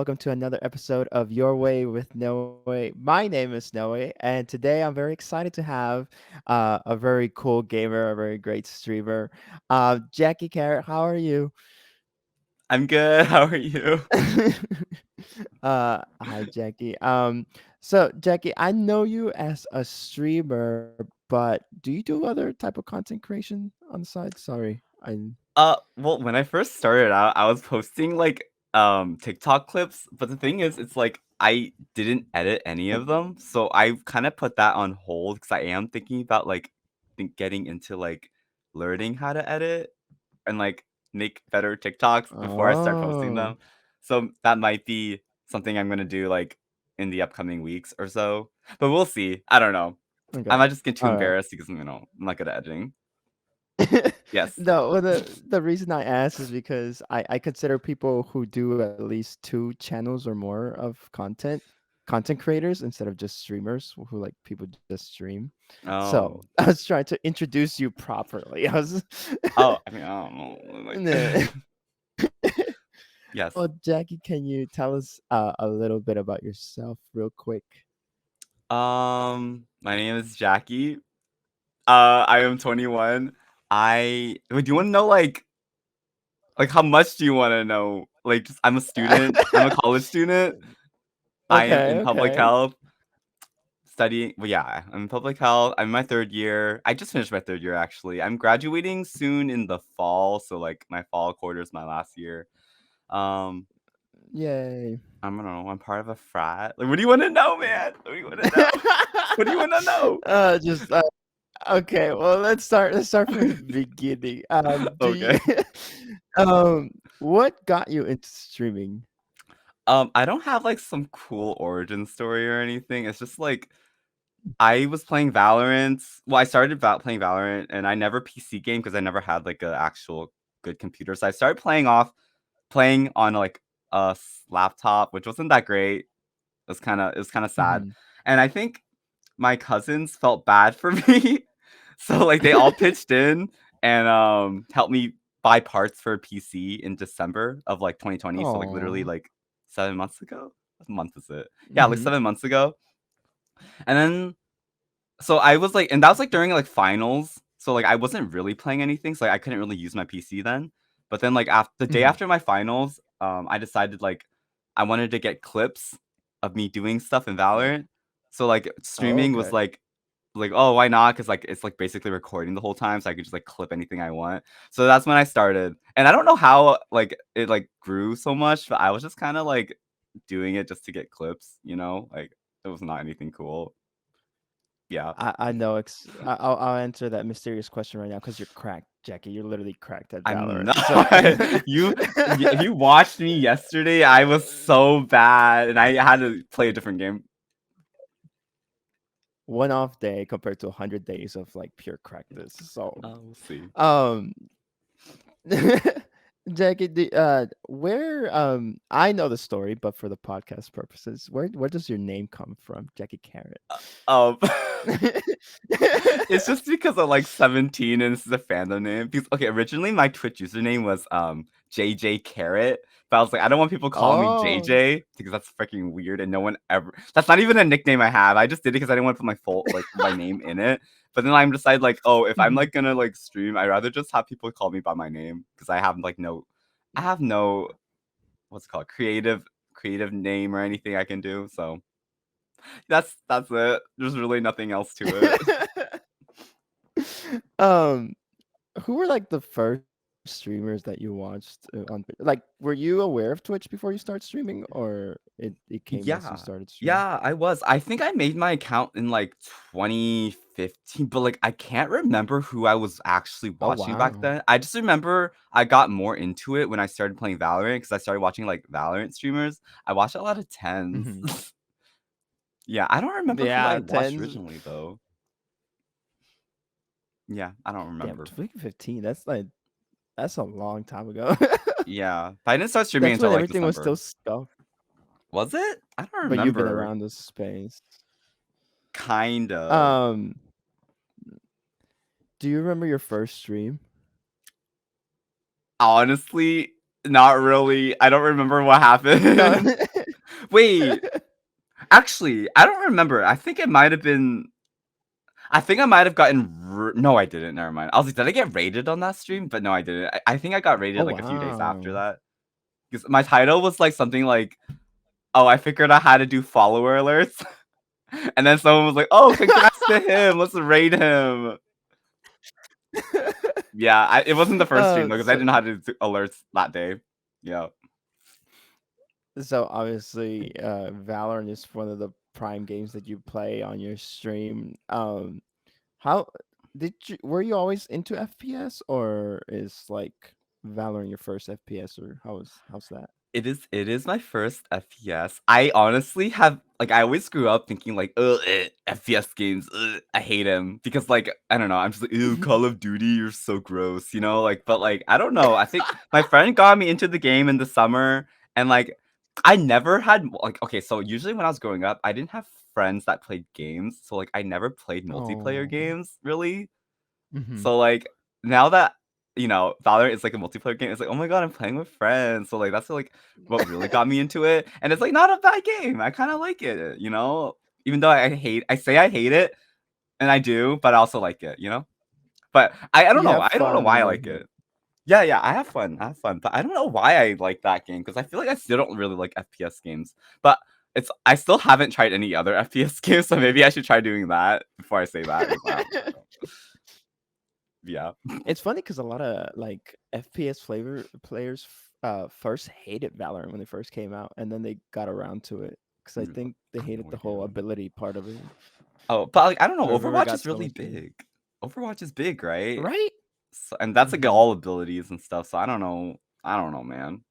welcome to another episode of Your Way with Noe. My name is Noe, and today I'm very excited to have a very cool gamer, a very great streamer, Jackie Carrot. How are you? I'm good. How are you? Hi, Jackie. So Jackie, I know you as a streamer, but do you do other type of content creation on the side? Sorry, I. Well, when I first started out, I was posting like TikTok clips, but the thing is, it's like I didn't edit any of them, so I kind of put that on hold because I am thinking about getting into like learning how to edit and like make better TikToks before I start posting Oh, them. So that might be something I'm gonna do like in the upcoming weeks or so. But we'll see. I don't know. I okay. might just get too All right. embarrassed because I'm not good at editing. Yes. No, well, the reason I ask is because I consider people who do at least two channels or more of content creators instead of just streamers who like people just stream. So Oh. I was trying to introduce you properly. I was Oh, I mean, I don't know, Nah. like Well, yes. Jackie, can you tell us a little bit about yourself real quick? My name is Jackie. I am 21. Do you wanna know, how much do you wanna know? Like, just I'm a student. I'm a college student. I am Okay, in public okay. health studying yeah, I'm in public health. I'm in my 3rd year. I just finished my 3rd year, actually. I'm graduating soon in the fall, so, like, my fall quarter is my last year. Um, Yay. I don't know. I'm part of a frat. Like, what do you wanna know, man? What do you wanna know? What do you wanna know? Just Okay, well, let's start from the beginning. Do you Okay. what got you into streaming? I don't have, like, some cool origin story or anything. It's just, like, I was playing Valorant. Well, I started playing Valorant, and I never PC game because I never had, like, a actual good computer. So I started playing on, like, a laptop, which wasn't that great. It was kinda sad. Mhm. And I think my cousins felt bad for me. So, like, they all pitched in and, helped me buy parts for a PC in December of, like, 2020, so, like, literally, Aw. like, 7 months ago? What month is it? Yeah, like, Mhm. 7 months ago. And then so I was, like and that was, like, during, like, finals, so, like, I wasn't really playing anything, so, like, I couldn't really use my PC then. But then, like, the day Mhm. after my finals, I decided, like, I wanted to get clips of me doing stuff in Valorant. So, like, Oh, streaming was, okay. "Oh, why not?" Because like, it's, like, basically recording the whole time, so I could just, like, clip anything I want. So that's when I started. And I don't know how, like, it, like, grew so much, but I was just kinda, like, doing it just to get clips, you know? Like, it was not anything cool. Yeah. I know I'll answer that mysterious question right now because you're cracked, Jackie. You're literally cracked at I'm Valorant. not. So You if you watched me yesterday, I was so bad, and I had to play a different game. one off day compared to 100 days of like pure practice. So We'll see. um Jackie, where I know the story, but for the podcast purposes, where does your name come from, Jackie Carrot? Um, it's just because I'm, like, 17 and this is a fandom name. Because okay, originally my Twitch username was, JackieCarat's, but I was like, "I don't want people calling me Oh. JJ because that's freaking weird and no one ever" that's not even a nickname I have. I just did it because I didn't wanna put my name in it. But then I'm decided, like, "Oh, if I'm, Mhm. like, gonna, like, stream, I'd rather just have people call me by my name because I have no what's it called? Creative name or anything I can do, so that's it. There's really nothing else to it. um, who were like the first streamers that you watched on like were you aware of Twitch before you start streaming or it came as you Yeah. started streaming? Yeah, I was. I think I made my account in, like, 2015, but, like, I can't remember who I was actually Oh watching back wow. then. I just remember I got more into it when I started playing Valorant because I started watching, like, Valorant streamers. I watched a lot of tens. Mhm. Yeah, I don't remember who I Yeah, watched 10s. originally, though. Yeah, I don't Damn, remember. 2015. That's a long time ago. Yeah, but I didn't start streaming That's until, when like, everything was still December. stuff. Was it? I don't But you've been remember. around this space. Kind of. Um, do you remember your first stream? Honestly, not really. I don't remember what No. happened. Wait, actually, I don't remember. I think it might have been. I think I might have gotten. No, I didn't. Never mind. I was like, did I get rated on that stream? But no, I didn't. I think I got rated Oh like a few days after wow. that. Because my title was like something like, "Oh, I figured out how to do follower alerts," and then someone was like, "Oh, congrats to him. Let's rate him." Yeah, it wasn't the first stream though, because I So didn't know how to do alerts that day. Yeah. so obviously, Valorant is one of the prime games that you play on your stream. How did you were you always into FPS, or is like Valorant your first FPS, or how's that? It is my first FPS. I honestly have like I always grew up thinking like, ugh, FPS games, ugh, I hate them because like I don't know, I'm just like, ew, Call of Duty, you're so gross, like, but like I don't know. I think my friend got me into the game in the summer, and like I never had like okay, so usually when I was growing up, I didn't have friends that played games, so like I never played multiplayer Oh. games really. Hmm. So like now that Valorant is like a multiplayer game, it's like, oh my god, I'm playing with friends. So like that's like what really got me into it. And it's like not a bad game. I kind of like it. Even though I say I hate it, and I do, but I also like it. But I don't You know. have I don't know fun why and I then like it. Yeah, yeah, I have fun. I have fun. But I don't know why I like that game because I feel like I still don't really like FPS games. But I still haven't tried any other FPS games, so maybe I should try doing that before I say that. 'Cause I don't know. Yeah. it's funny because a lot of like FPS flavor players first hated Valorant when they first came out, and then they got around to it because I think they I have hated no the idea. whole ability part of it. Oh, but, like, I don't know, Whoever Overwatch got is so really much into big. Overwatch is big, right? right? So and that's, like, Hmm. all abilities and stuff, so I don't know. I don't know, man.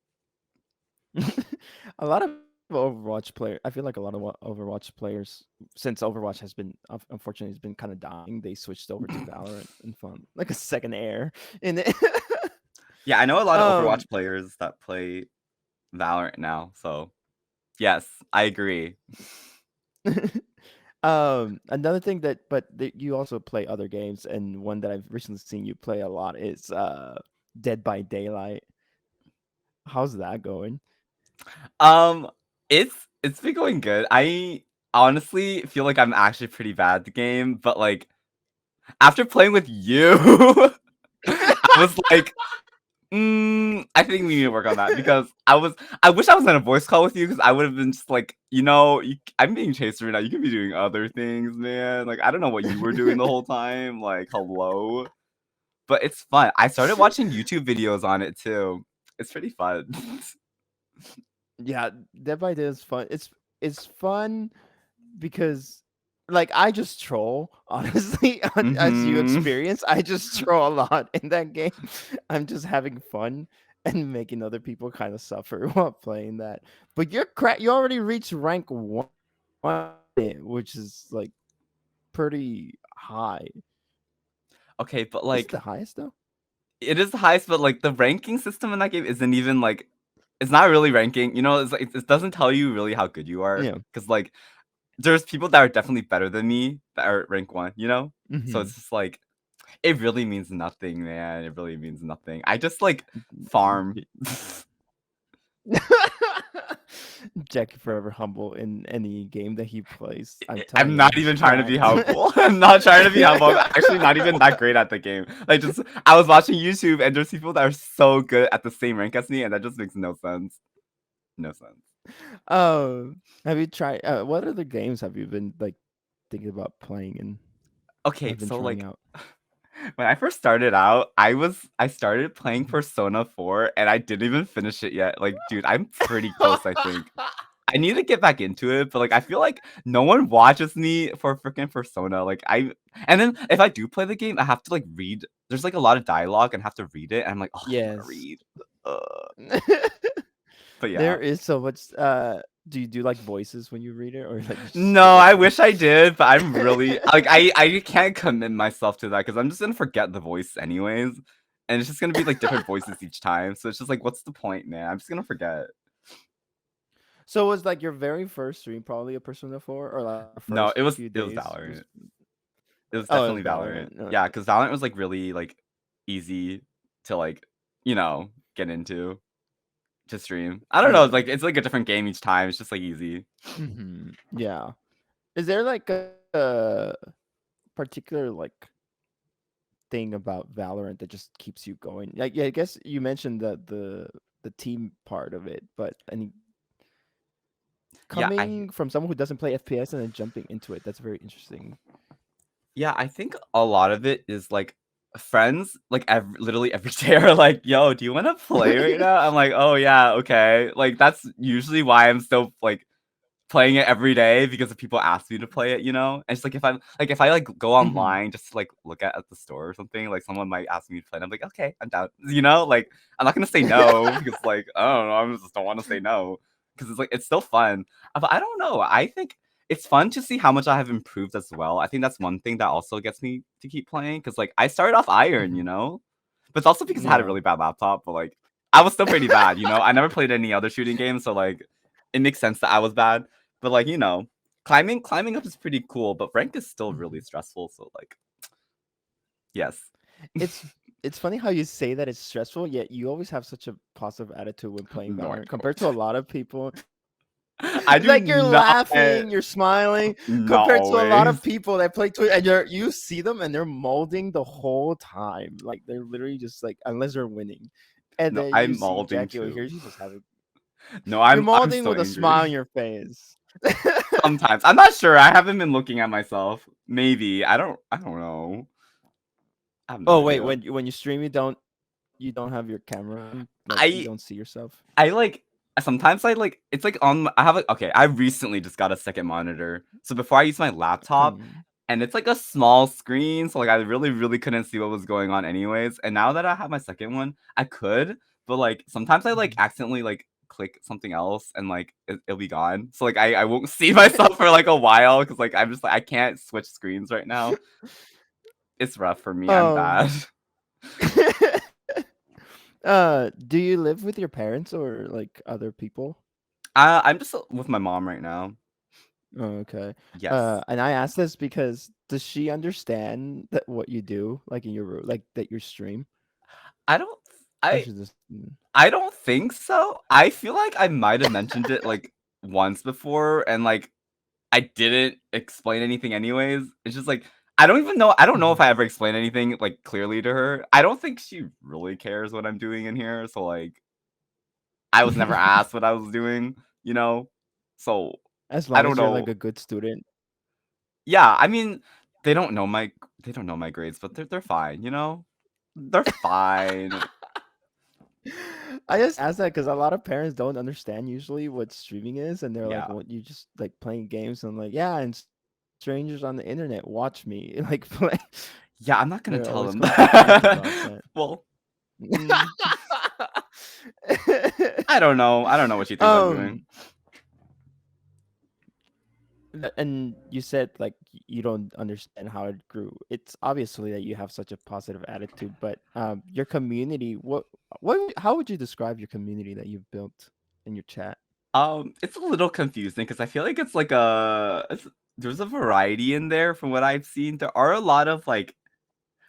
A lot of Overwatch player, I feel like a lot of Overwatch players, since Overwatch has been unfortunately has been kind of dying, they switched over to Valorant and found like a second air in it. Yeah, I know a lot of um, Overwatch players that play Valorant now, so yes, I agree. another thing you also play other games, and one that I've recently seen you play a lot is Dead by Daylight. How's that going? Um, it's been going good. I honestly feel like I'm actually pretty bad at the game, but, like, after playing with you, I was like, I think we need to work on that because I wish I was on a voice call with you because I would have been just like, I'm being chased right now. You could be doing other things, man. Like I don't know what you were doing the whole time. Like hello, but it's fun. I started watching YouTube videos on it too. It's pretty fun. Yeah, Dead by Day is fun. It's fun because like I just troll honestly as you Hmm. experience. I just troll a lot in that game. I'm just having fun and making other people kind of suffer while playing that. But you already reached rank 1, which is like pretty high. Okay, but Is it like the highest though? it is the highest, but like the ranking system in that game isn't even like it's not really ranking. It's like it doesn't tell you really how good you are Yeah. because like there's people that are definitely better than me that are rank 1. So Mhm. it's just like it really means nothing, man. It really means nothing. I just like farm. Jackie forever humble in any game that he plays. I'm telling I'm you, I'm not his even trying to be friend. helpful. I'm not trying to be helpful. I'm actually not even that great at the game. Like just I was watching YouTube and there's people that are so good at the same rank as me, and that just makes no sense. No sense. Have you tried? What other games have you been like thinking about playing and Okay, have been so trying like out? when I first started out, I started playing Mhm. Persona 4 and I didn't even finish it yet. Like, dude, I'm pretty close, I think. I need to get back into it, but like I feel like no one watches me for freaking Persona. And then if I do play the game, I have to like read. There's like a lot of dialogue and have to read it. And I'm like, oh, I don't want to Yes. read. Uh, but yeah. There is so much. Do you do like voices when you read it, or like you just No, skip I it? wish I did, but I'm really like I can't commit myself to that because I'm just gonna forget the voice anyways, and it's just gonna be like different voices each time. So it's just like, what's the point, man? I'm just gonna forget. So was like your very first stream probably a Persona 4, or like the No, first few it was days was? Valorant. It was Oh, it was definitely Valorant. Valorant. Yeah, because Valorant was, like, really, like, easy to, like, get into. to stream. I don't know. Yeah. Like it's like a different game each time. It's just like easy. Yeah. Is there like a particular like thing about Valorant that just keeps you going? Like, yeah, I guess you mentioned the team part of it, but any Yeah, I coming from someone who doesn't play FPS and then jumping into it, that's very interesting. yeah, I think a lot of it is like friends, like literally every day are like, "Yo, do you want to play right now?" I'm like, "Oh yeah, okay." Like that's usually why I'm still like playing it every day because if people ask me to play it, you know? And it's like if I like go Mhm. online just to like look at the store or something, like someone might ask me to play and I'm like, okay, I'm down. You know, like I'm not gonna say no because like I don't know, I just don't want to say no. Because it's like it's still fun. But I don't know. I think it's fun to see how much I have improved as well. I think that's one thing that also gets me to keep playing. Cause like I started off iron, you Mhm. know? But it's also because I had a Yeah. really bad laptop, but like I was still pretty bad, you know? I never played any other shooting games, so like it makes sense that I was bad. But like, you know, climbing up is pretty cool, but rank is still really Mhm. stressful. So like, yes. It's it's funny how you say that it's stressful, yet you always have such a positive attitude when playing No, I Valorant compared to a don't. lot of people. I do Like you're not. laughing, you're smiling Not compared to a lot of always. people that play Twitch, and you see them and they're molding the whole time. Like they're literally just like unless they're winning, and No, then you I'm see molding Jackie over too. here, she's just having No, you're I'm molding so with a smile angry. on your face. Sometimes I'm not sure. I haven't been looking at myself. Maybe I don't know. I have no Oh wait, idea. when you stream, you don't have your camera on, like you I don't see yourself. I like sometimes I like it's like on I have a okay, I recently just got a second monitor. So before I used my laptop Hmm. and it's like a small screen, so like I really couldn't see what was going on anyways. And now that I have my second one, I could, but like sometimes I like accidentally like click something else and like it'll be gone. So like I won't see myself for like a while because like I'm just like I can't switch screens right now. It's rough for me. I'm um. bad. Do you live with your parents or like other people? I'm just with my mom right now. Oh, okay. Yes. And I asked this because does she understand that what you do, like in your like that your stream, I don't or I she just I don't think so. I feel like I might have mentioned it like once before and like I didn't explain anything anyways. It's just like I don't know if Mhm. I ever explained anything like clearly to her. I don't think she really cares what I'm doing in here. So like I was never asked what I was doing, you know? So As I long don't as you're like know. a good student. Yeah, I mean, they don't know my grades, but they're fine, you know? They're fine. I just asked that because a lot of parents don't understand usually what streaming is, and they're like, Yeah. "What you just like playing games?" And I'm like, "Yeah, and strangers on the internet watch me like play." Yeah, I'm not They're gonna always tell them confused about that. that. Well, mm, I don't know. I don't know what she thinks I'm doing. um, and you said like you don't understand how it grew. It's obviously that you have such a positive attitude, but your community, how would you describe your community that you've built in your chat? It's a little confusing because I feel like it's like there's a variety in there from what I've seen. There are a lot of like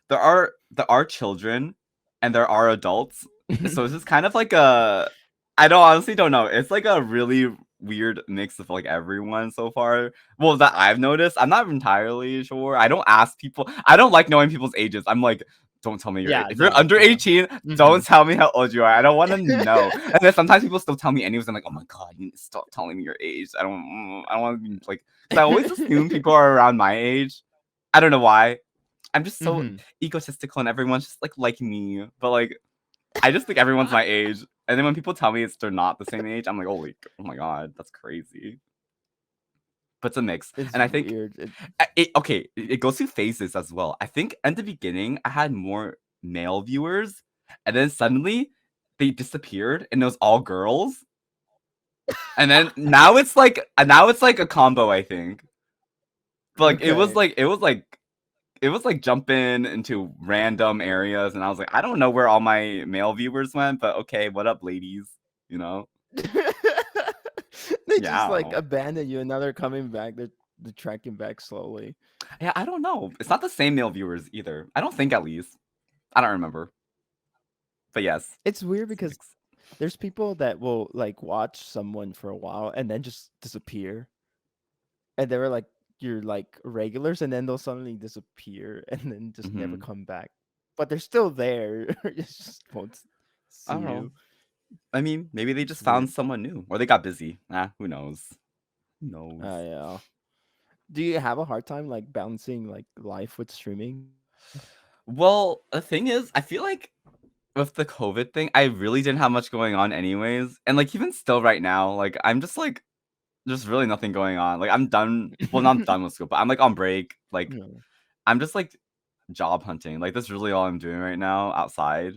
there are children and there are adults. So it's just kind of like a I don't honestly don't know. It's like a really weird mix of like everyone so far. Well, that I've noticed. I'm not entirely sure. I don't ask people. I don't like knowing people's ages. I'm like, don't tell me your age. Yeah, If you're no, under yeah. 18, Hmm. don't tell me how old you are. I don't want to know. And then sometimes people still tell me anyways. I'm like, oh my god, you need to stop telling me your age. I don't want to be like because I always assume people are around my age. I don't know why. I'm just so Hmm. egotistical and everyone's just like me. But like I just think everyone's my age. And then when people tell me they're not the same age, I'm like, holy oh my god, that's crazy. But it's a mix. It's And I think weird. it goes through phases as well. I think in the beginning I had more male viewers, and then suddenly they disappeared and it was all girls. And then now it's like a combo, I think. But like Okay. it was like jumping into random areas, and I was like, I don't know where all my male viewers went, but okay, what up, ladies? You know? They Yeah, just I don't like know. abandon you and now they're coming back. They're tracking back slowly. Yeah, I don't know. It's not the same male viewers either. I don't think at least. I don't remember. But yes, It's weird it's a because mix. There's people that will like watch someone for a while and then just disappear, and they were like you're like regulars, and then they'll suddenly disappear and then just never Mhm. come back. But they're still there. It just won't I see don't know. you. I mean, maybe they It's just weird. found someone new or they got busy. Who knows? Who knows? Yeah. Do you have a hard time like balancing like life with streaming? Well, the thing is, I feel like with the COVID thing, I really didn't have much going on anyways. And like even still right now, like I'm just like there's really nothing going on. Like I'm done. Well, not done with school, but I'm like on break. Like No. I'm just like job hunting. Like that's really all I'm doing right now outside,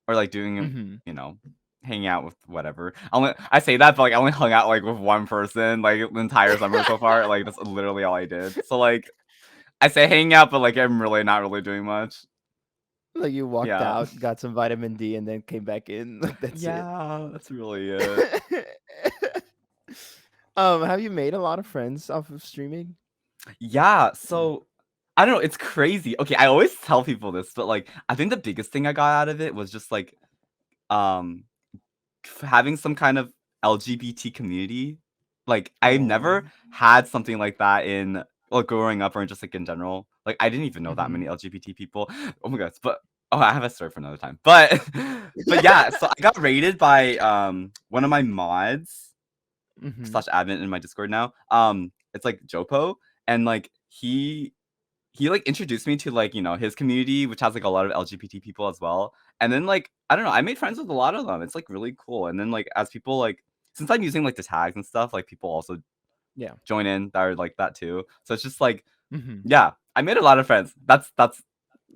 or like doing, Mm-hmm. you know, hanging out with whatever. I say that, but like I only hung out like with one person like the entire summer so far. Like that's literally all I did. So like I say hanging out, but like I'm really not really doing much. Like you walked Yeah, out, got some vitamin D, and then came back in. Like that's it. yeah, that's really it. Have you made a lot of friends off of streaming? Yeah, Or so I don't know, it's crazy. Okay, I always tell people this, but like I think the biggest thing I got out of it was just like um having some kind of LGBT community. Like I've oh, never had something like that in like growing up or just like in general. Like I didn't even know that mm-hmm. many LGBT people. Oh my gosh, but oh, I have a story for another time. But but yeah, so I got rated by one of my mods Mm-hmm. slash admin in my Discord now. It's like Jopo, and like he like introduced me to like his community, which has like a lot of LGBT people as well. And then like I don't know, I made friends with a lot of them. It's like really cool. And then like as people like since I'm using like the tags and stuff, like people also Yeah. join in that are like that too. So it's just like Mm-hmm. yeah, I made a lot of friends. That's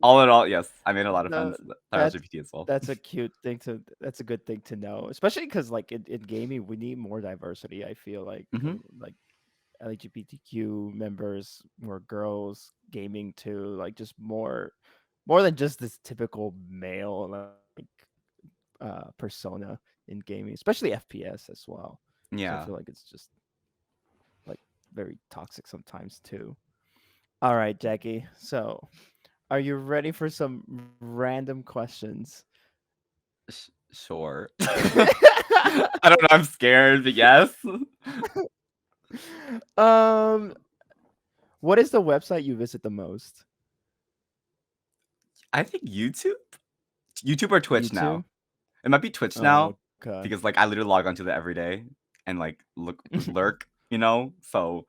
all in all. Yes, I made a lot of No, friends that are that's LGBT as well. that's a cute thing to. That's a good thing to know, especially because like in gaming, we need more diversity. I feel like LGBTQ members, more girls gaming too, like just more than just this typical male like persona in gaming, especially FPS as well. Because I Yeah. feel like it's just like very toxic sometimes too. All right, Jackie. So, are you ready for some random questions? Sure. I don't know. I'm scared, but yes. um, what is the website you visit the most? I think YouTube or Twitch now. YouTube. It might be Twitch Oh, now okay. because like I literally log onto that every day and like lurk, So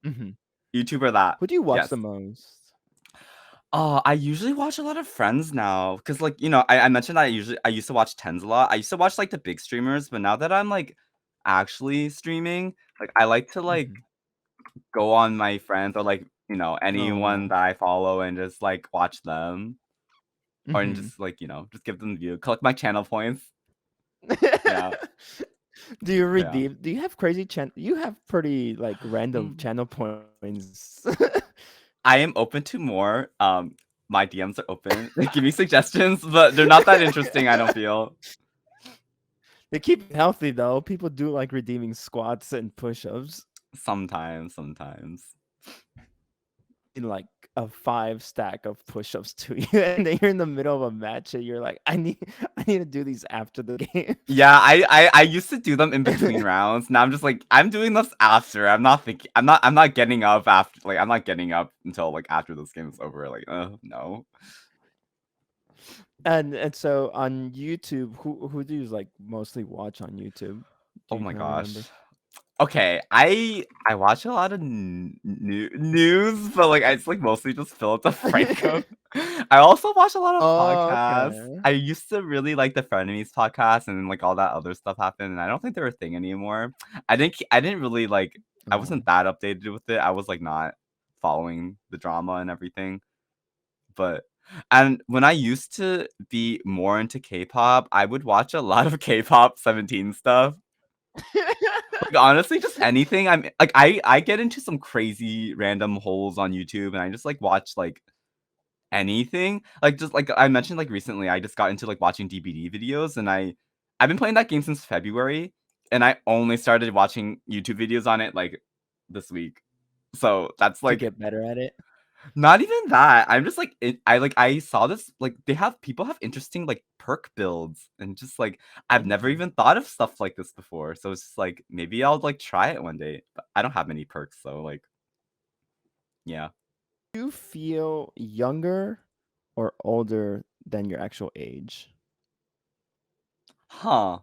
Hmm. YouTube or that. Who do you watch Yes. the most? I usually watch a lot of friends now because like I mentioned that I used to watch tens a lot. I used to watch like the big streamers, but now that I'm like actually streaming, like I like to like Hmm. go on my friends or like anyone Oh. that I follow and just like watch them or and Hmm. just like just give them the view, collect my channel points. Yeah. Do you Yeah. redeem? Do you have crazy You have pretty like random Mm. channel points. I am open to more. My DMs are open. Give me suggestions, but they're not that interesting, I don't feel. They keep it healthy though. People do like redeeming squats and push-ups Sometimes. in like a 5 stack of push-ups to you, and then you're in the middle of a match and you're like, I need to do these after the game. Yeah, I used to do them in between rounds. Now I'm just like I'm doing this after. I'm not getting up after like I'm not getting up until like after this game is over. Like, no. And so on YouTube, who do you like mostly watch on YouTube? Do Oh you my kind of remember? gosh. Okay, I watch a lot of news, but like it's like mostly just Philip DeFranco. I also watch a lot of Oh, podcasts. okay. I used to really like the Frenemies podcast, and then like all that other stuff happened, and I don't think they're a thing anymore. I didn't really like. I Oh. wasn't that updated with it. I was like not following the drama and everything, but. And when I used to be more into K-pop, I would watch a lot of K-pop 17 stuff. Like, honestly, just anything. I'm like, I get into some crazy random holes on YouTube, and I just like watch like anything. Like just like I mentioned, like recently, I just got into like watching DBD videos, and I've been playing that game since February, and I only started watching YouTube videos on it like this week. So that's To like get better at it. Not even that. I'm just like I saw this like people have interesting like perk builds and just like I've never Mhm. even thought of stuff like this before. So it's just like maybe I'll like try it one day. But I don't have many perks, so like yeah. Do you feel younger or older than your actual age? Huh.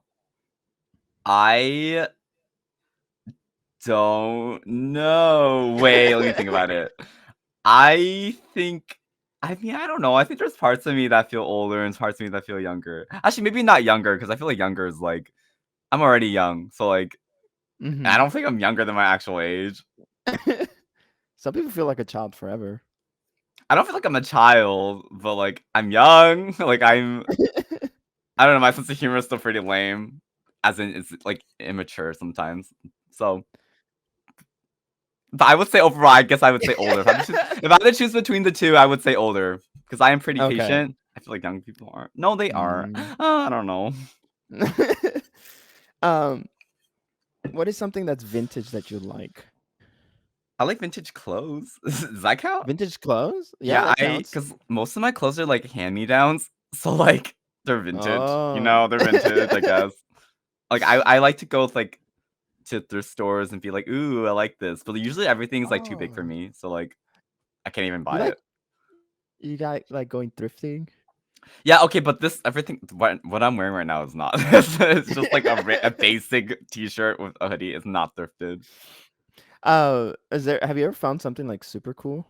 I don't know. Wait, let me think about it. I think I mean, I don't know. I think there's parts of me that feel older and parts of me that feel younger. Actually, maybe not younger because I feel like younger is like I'm already young. So like I Mhm. don't think I'm younger than my actual age. Some people feel like a child forever. I don't feel like I'm a child, but like I'm young. Like I don't know, my sense of humor is still pretty lame. As in it's like immature sometimes. So but I would say overall, I guess I would say older. If I had to choose between the two, I would say older. Because I am pretty Okay. patient. I feel like young people aren't. No, they are. Mm. I don't know. um, what is something that's vintage that you like? I like vintage clothes. Does that count? Vintage clothes? Yeah, Yeah, that counts. because most of my clothes are like hand-me-downs. So like they're vintage. Oh. They're vintage, I guess. Like I like to go with like to thrift stores and be like, ooh, I like this. But usually everything's like too big for Oh. me. So like I can't even You buy like it. you got like going thrifting? Yeah, okay, but this everything what I'm wearing right now is not. It's just like a basic t-shirt with a hoodie. It's not thrifted. Is there have you ever found something like super cool?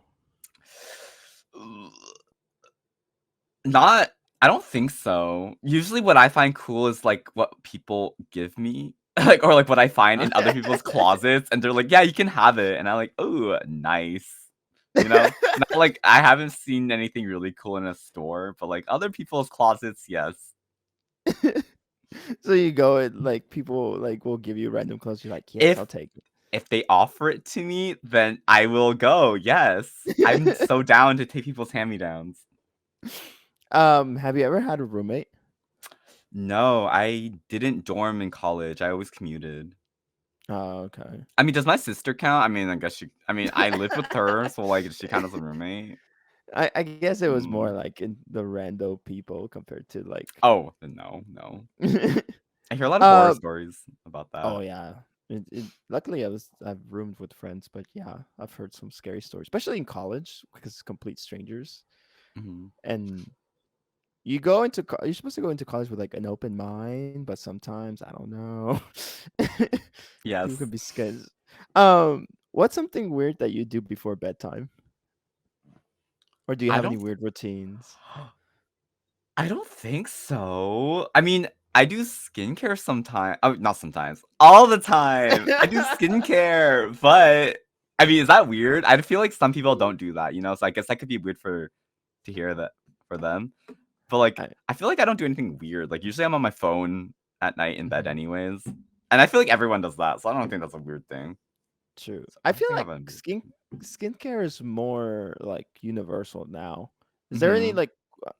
Not I don't think so. Usually what I find cool is like what people give me. Like or like what I find in other people's closets and they're like, "Yeah, you can have it." And I'm like, "Oh, nice." You know? Not like I haven't seen anything really cool in a store, but like other people's closets, yes. So you go and like people like will give you random clothes. You're like, yes, I'll If take If they offer it to me, then I will go, yes. I'm it. so down to take people's hand-me-downs. Have you ever had a roommate? No, I didn't dorm in college, I always commuted. Oh, okay. I mean, does my sister count? I mean, I guess I mean, I live with her, so, like, does she count as a roommate? I guess it was more Mm. like in the rando people compared to like. Oh, then no, no. I hear a lot of horror um. stories about Oh that. yeah. Luckily I've roomed with friends, but yeah, I've heard some scary stories, especially in college because it's complete strangers. Mhm. And you're supposed to go into college with like an open mind, but sometimes I don't know. People can Yes. be scared. What's something weird that you do before bedtime? Or do you I have any don't weird routines? I don't think so. I mean, I do skincare sometimes. Oh, not sometimes. All the time. I do skincare, but I mean, is that weird? I feel like some people don't do that, you know? So I guess that could be weird to hear that for them. But like I, I feel like I don't do anything weird. Like usually I'm on my phone at night in bed mhm, anyways. And I feel like everyone does that, so I don't think that's a weird thing. true. So I I don't feel think I like have a weird skincare is more like universal now. Is there any Mhm. like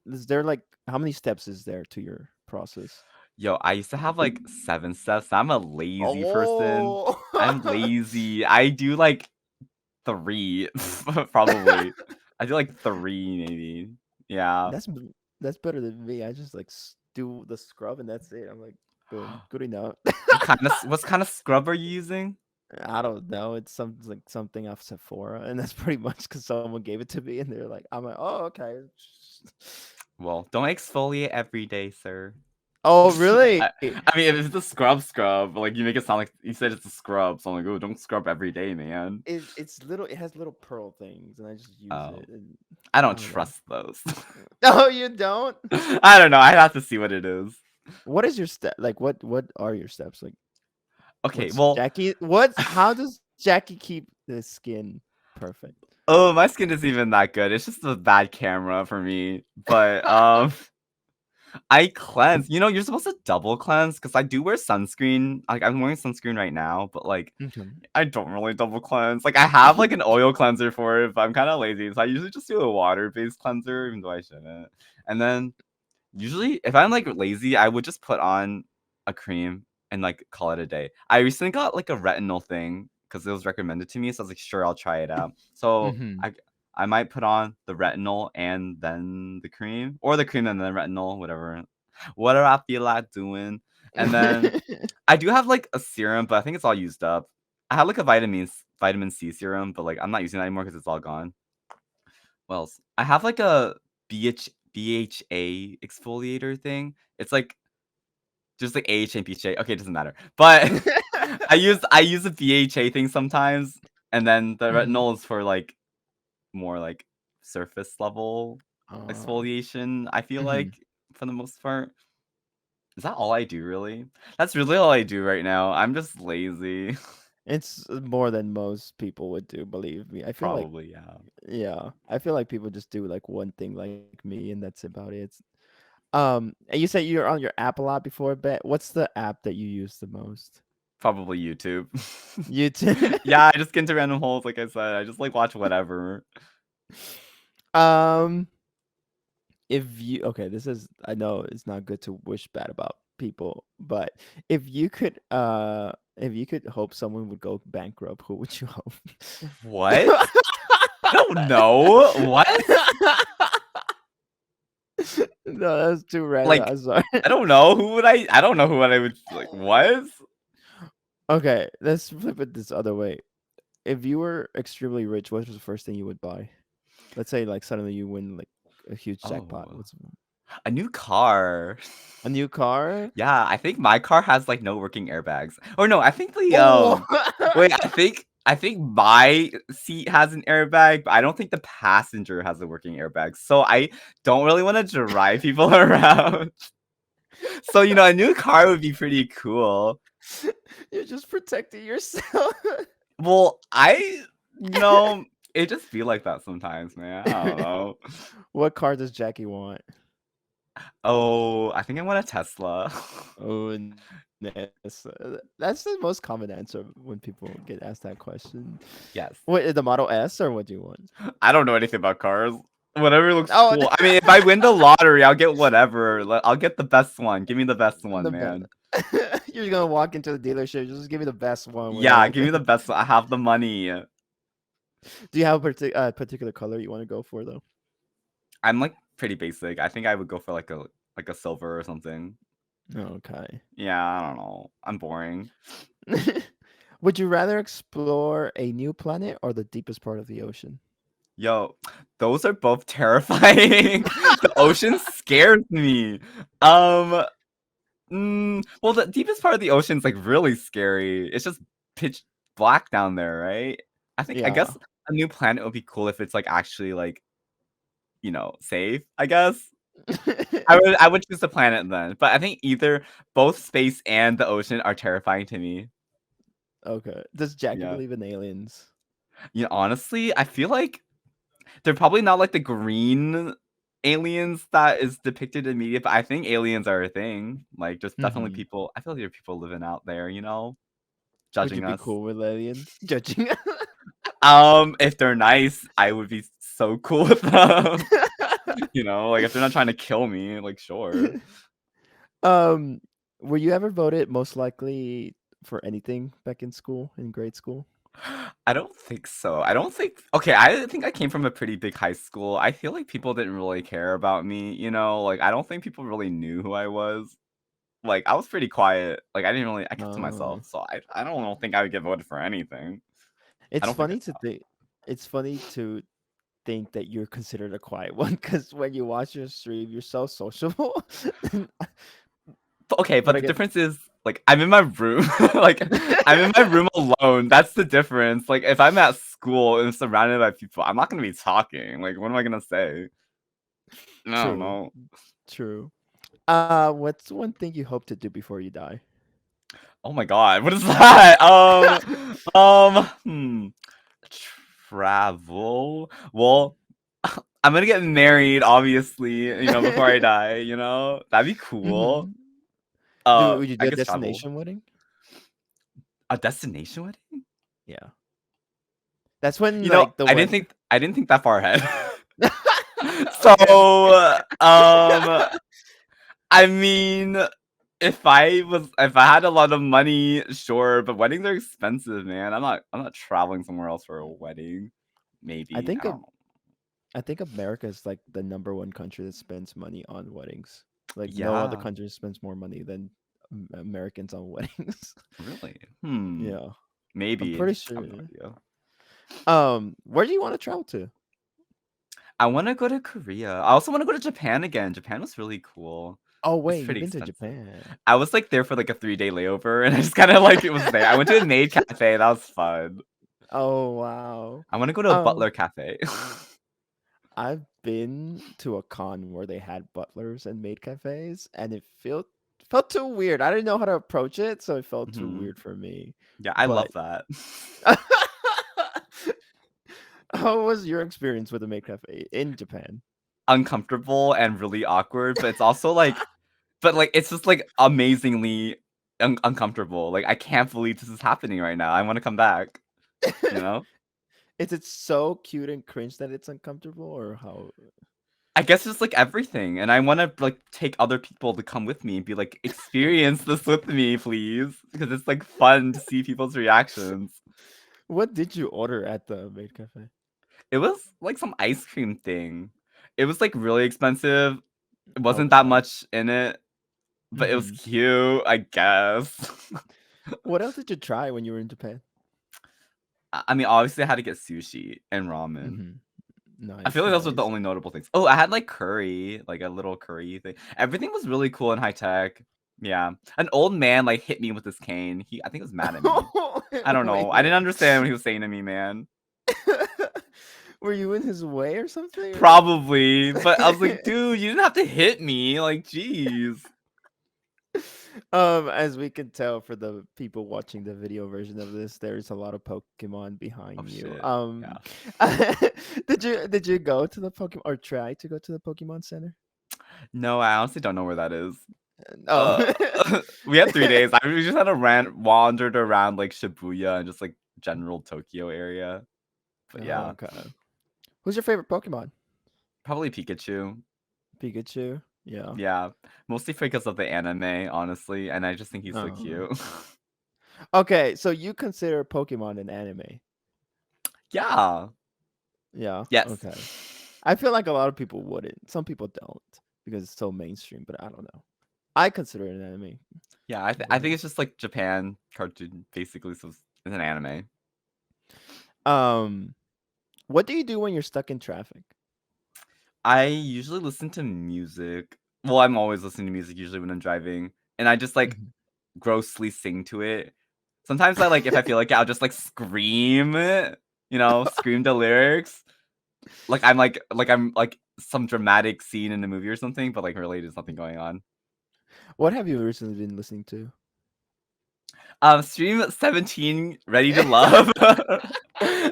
is there like how many steps is there to your process? Yo, I used to have like 7 steps. I'm a lazy person. Oh, I'm lazy. I do like 3 probably. I do like 3 maybe. Yeah. that's that's better than me. I just like do the scrub and that's it. I'm like, boom, good enough. What kind of scrub are you using? I don't know. It's some like something off Sephora, and that's pretty much because someone gave it to me, and they're like, I'm like, oh okay. Well, don't exfoliate every day, sir. Oh really? I mean, if it's a scrub, like you make it sound like you said it's a scrub, so I'm like, oh, don't scrub every day, man. It's little. It has little pearl things, and I just use Oh, it. And I I don't don't know. trust those. No, you don't. I don't know. I'd have to see what it is. What is your step? Like, what are your steps? Like, Okay, what's well, Jackie? What's how does Jackie keep the skin perfect? oh, my skin isn't even that good. It's just a bad camera for me. But I cleanse. You know, you're supposed to double cleanse because I do wear sunscreen. Like I'm wearing sunscreen right now, but like Okay. I don't really double cleanse. Like I have like an oil cleanser for it, but I'm kind of lazy, so I usually just do a water-based cleanser, even though I shouldn't. And then usually, if I'm like lazy, I would just put on a cream and like call it a day. I recently got like a retinol thing because it was recommended to me, so I was like, sure, I'll try it out. So Mm-hmm. I might put on the retinol and then the cream, or the cream and then retinol, whatever I feel like doing. And then I do have like a serum, but I think it's all used up. I have like a vitamin C serum, but like I'm not using that anymore because it's all gone. What else? I have like a BHA exfoliator thing. It's like just like AHA and BHA. Okay, it doesn't matter. But I use a BHA thing sometimes, and then the Mhm. retinol is for like more like surface level Oh. exfoliation. I feel Mhm. like for the most part. Is that all I do really? That's really all I do right now. I'm just lazy. It's more than most people would do, believe me. I feel like, Probably, yeah. yeah, I feel like people just do like one thing like me, and that's about it. And you said you're on your app a lot before bed. What's the app that you use the most? Probably YouTube. YouTube. Yeah, I just get into random holes, like I said. I just like watch whatever. um, if you okay, this is I know it's not good to wish bad about people, but if you could hope someone would go bankrupt, who would you hope? What? I don't know. What? No, that's too random. Like, I'm sorry. I don't know. I don't know who I would like. What? Okay, let's flip it this other way. If you were extremely rich, what was the first thing you would buy? Let's say like suddenly you win like a huge jackpot. Oh, What's a new car. a new car? Yeah, I think my car has like no working airbags. Or no, I think the Oh, wait, I think my seat has an airbag, but I don't think the passenger has a working airbag. So I don't really want to drive people around. So, a new car would be pretty cool. you're just protecting yourself. Well, it just be like that sometimes, man. I don't know. What car does Jackie want? Oh, I think I want a Tesla. Oh, that's that's the most common answer when people get asked that question. Yes. What the Model S or what do you want? I don't know anything about cars. Whatever looks Oh, cool. I mean, if I win the lottery, I'll get whatever. I'll get the best one. Give me the best one, the best. man. You're gonna walk into the dealership. Just give me the best one with Yeah, give me everything. the best one. I have the money. Do you have a particular color you want to go for though? I'm like pretty basic. I think I would go for like a silver or something. Okay. Yeah, I don't know. I'm boring. Would you rather explore a new planet or the deepest part of the ocean? Yo, those are both terrifying. The ocean scares me. Um, well, the deepest part of the ocean is like really scary. It's just pitch black down there, right? I Yeah. guess a new planet would be cool if it's like actually like, safe, I guess. I would choose the planet then. But I think either both space and the ocean are terrifying to me. Okay. Does Jackie Yeah. believe in aliens? Honestly, I feel like they're probably not like the green aliens that is depicted in media, but I think aliens are a thing. Like, there's definitely Hmm. people. I feel like there are people living out there, Would you judging be us. cool with aliens? Judging. If they're nice, I would be so cool with them. Like if they're not trying to kill me, like sure. um, were you ever voted most likely for anything back in school, in grade school? I don't think so. I don't think. Okay, I think I came from a pretty big high school. I feel like people didn't really care about me. Like I don't think people really knew who I was. Like I was pretty quiet. Like I kept to Uh, myself. So I don't think I would get voted for anything. I it's don't think funny it's to think. It's funny to think that you're considered a quiet one because when you watch your stream, you're so sociable. Okay, But but I the get difference is like I'm in my room. Like I'm in my room alone. That's the difference. Like if I'm at school and surrounded by people, I'm not gonna be talking. Like what am I gonna say? I don't true, know. true. What's one thing you hope to do before you die? Oh my god, what is that? Travel. Well, I'm gonna get married, obviously, before I die, That'd be cool. Hmm. Would you I do a guess travel. destination wedding? A destination wedding? Yeah, that's when like the I didn't wed. think I didn't think that far ahead. So, I mean, if I had a lot of money, sure, but weddings are expensive, man. I'm not traveling somewhere else for a wedding. I Maybe. think I don't know. I think America is like the number one country that spends money on weddings. Like no other Yeah, country spends more money than Americans on weddings. really. Yeah, I'm Maybe. pretty I have no sure. idea. Where do you want to travel to? I want to go to Korea. I also want to go to Japan again. Japan was really cool. Oh It's wait, you've pretty been to expensive. Japan. I was like there for like a 3-day layover, and I just kind of like it was there. I went to a maid cafe. That was fun. Oh wow. I want to go to a Um, butler cafe. I've been to a con where they had butlers and maid cafes, and it felt too weird. I didn't know how to approach it, so it felt too hmm weird for me. Yeah, I love But that. how was your experience with a maid cafe in Japan? Uncomfortable and really awkward, but it's also like, but like it's just like amazingly uncomfortable. Like I can't believe this is happening right now. I want to come back. You know. Is it so cute and cringe that it's uncomfortable, or how? I guess it's like everything, and I want to like take other people to come with me and be like, experience this with me, please, because it's like fun to see people's reactions. What did you order at the maid cafe? It was like some ice cream thing. It was like really expensive. It wasn't that Okay. much in it, but it was Hmm. cute, I guess. What else did you try when you were in Japan? I mean, obviously, I had to get sushi and ramen. Hmm. I feel Nice, like those were the nice. only notable things. Oh, I had like curry, like a little curry thing. Everything was really cool and high tech. Yeah, an old man like hit me with his cane. I think he was mad at me. I don't know. Wait, I didn't wait. understand what he was saying to me, man. Were you in his way or something? Or like, Probably, but I was like, dude, you didn't have to hit me. Like, jeez. as we can tell for the people watching the video version of this, there's a lot of Pokemon Oh behind you. shit. Yeah. Did you go to the Pokemon or try to go to the Pokemon Center? No, I honestly don't know where that is. Oh. Uh, we had 3 days. We just had a wandered around like Shibuya and just like general Tokyo area. But Oh, yeah, okay. Who's your favorite Pokemon? probably Pikachu. Pikachu. Yeah. Yeah, mostly because of the anime, honestly, and I just think he's so Oh. cute. Okay, so you consider Pokemon an anime? Yeah. Yeah. Yes. Okay. I feel like a lot of people wouldn't. Some people don't because it's so mainstream, but I don't know. I consider it an anime. Yeah, Go I think ahead. it's just like Japan cartoon, basically. So it's an anime. Um, what do you do when you're stuck in traffic? I usually listen to music. Well, I'm always listening to music usually when I'm driving, and I just like Mhm. grossly sing to it. Sometimes I like if I feel like it, I'll just like scream it, scream the lyrics. Like I'm like some dramatic scene in a movie or something, but like really there's nothing going on. What have you recently been listening to? Stream 17 Ready to Love.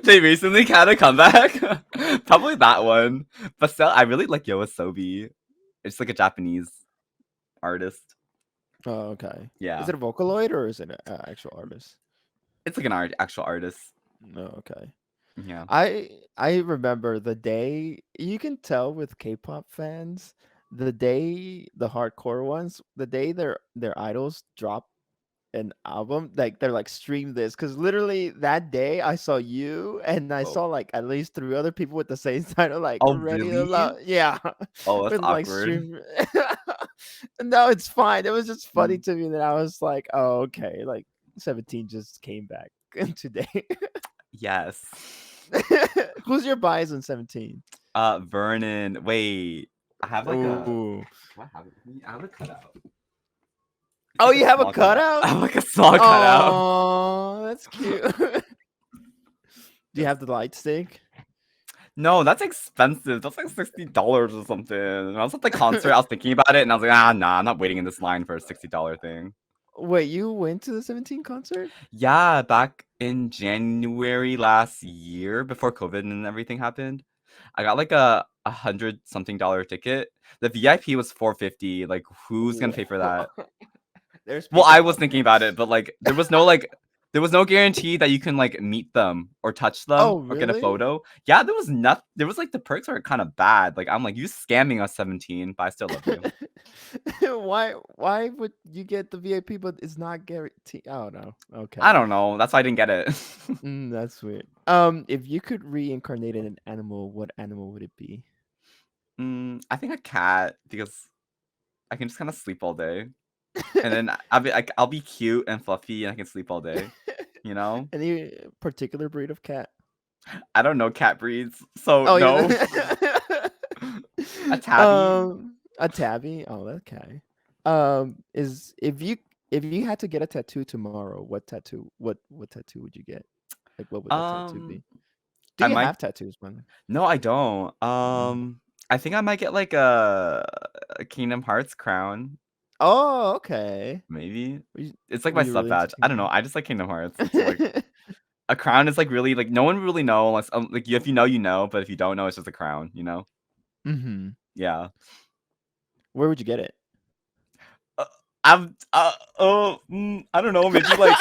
They recently had a comeback. Probably that one. But still, I really like Yoasobi. It's like a Japanese artist. Oh, okay. Is Yeah. it a Vocaloid or is it an actual artist? It's like an actual artist. No, okay. Yeah. I remember the day you can tell with K-pop fans, the day the hardcore ones, the day their idols drop an album, like they're like stream this because literally that day I saw you and I Oh. saw like at least three other people with the same title, like Oh, ready to really? love. Yeah, Oh, that's with like awkward. stream. No, it's fine. It was just funny Mm. to me that I was like, oh okay, like 17 just came back today. Yes. Who's your bias on 17? Vernon. Wait. I have like a. Oh, Do I have it with me? I have a cutout. It's oh, like a you have a small cutout. cutout? I have like a small cutout. Oh, that's cute. Do you Yes. have the light stick? No, that's expensive. That's like $60 or something. And I was at the concert. I was thinking about it, and I was like, nah, I'm not waiting in this line for a $60 thing. Wait, you went to the 17 concert? Yeah, back in January last year, before COVID and everything happened, I got like a hundred something dollar ticket. The VIP was 450. Like, who's gonna pay for that? There's Well, I people was out thinking there. about it, but like, there was no like. There was no guarantee that you can like meet them or touch them Oh, or get a really? photo. Yeah, there was not. There was like the perks are kind of bad. Like I'm like you scamming us 17, but I still love you. Why would you get the VIP but it's not guaranteed? Oh no. I Okay. don't know. That's why I didn't get it. That's weird. If you could reincarnate in an animal, what animal would it be? I think a cat because I can just kind of sleep all day, and then I'll be cute and fluffy and I can sleep all day. You know, Any particular breed of cat? I don't know cat breeds, so Oh, you no. A tabby. a tabby. Oh, okay. Is if you had to get a tattoo tomorrow, what tattoo would you get? Like, what would that tattoo Um, be? Do I you might. have tattoos, man? No, I don't. Mm. I think I might get like a Kingdom Hearts crown. Oh, okay. Maybe Were you, it's like were my you sub really into badge. I don't know. Kingdom I just like Kingdom Hearts. So like Hearts? a crown is like really like no one really know unless like if you know you know, but if you don't know, it's just a crown. You know? Mm-hmm. Yeah. Where would you get it? Uh, I'm. I don't know. Maybe like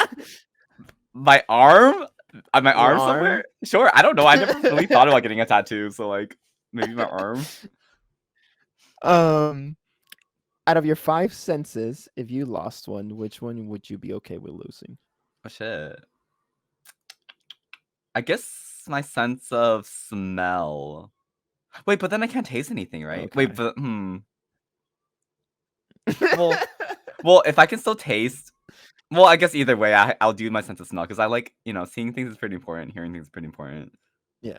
my arm. My Your arm somewhere. arm? Sure. I don't know. I never really thought about getting a tattoo. So like maybe my arm. um, out of your five senses, if you lost one, which one would you be okay with losing? Oh shit. I guess my sense of smell. Wait, but then I can't taste anything, right? Wait, Okay. but Well, if I can still taste, well, I guess either way, I'll do my sense of smell because I like seeing things is pretty important, hearing things is pretty important. Yeah.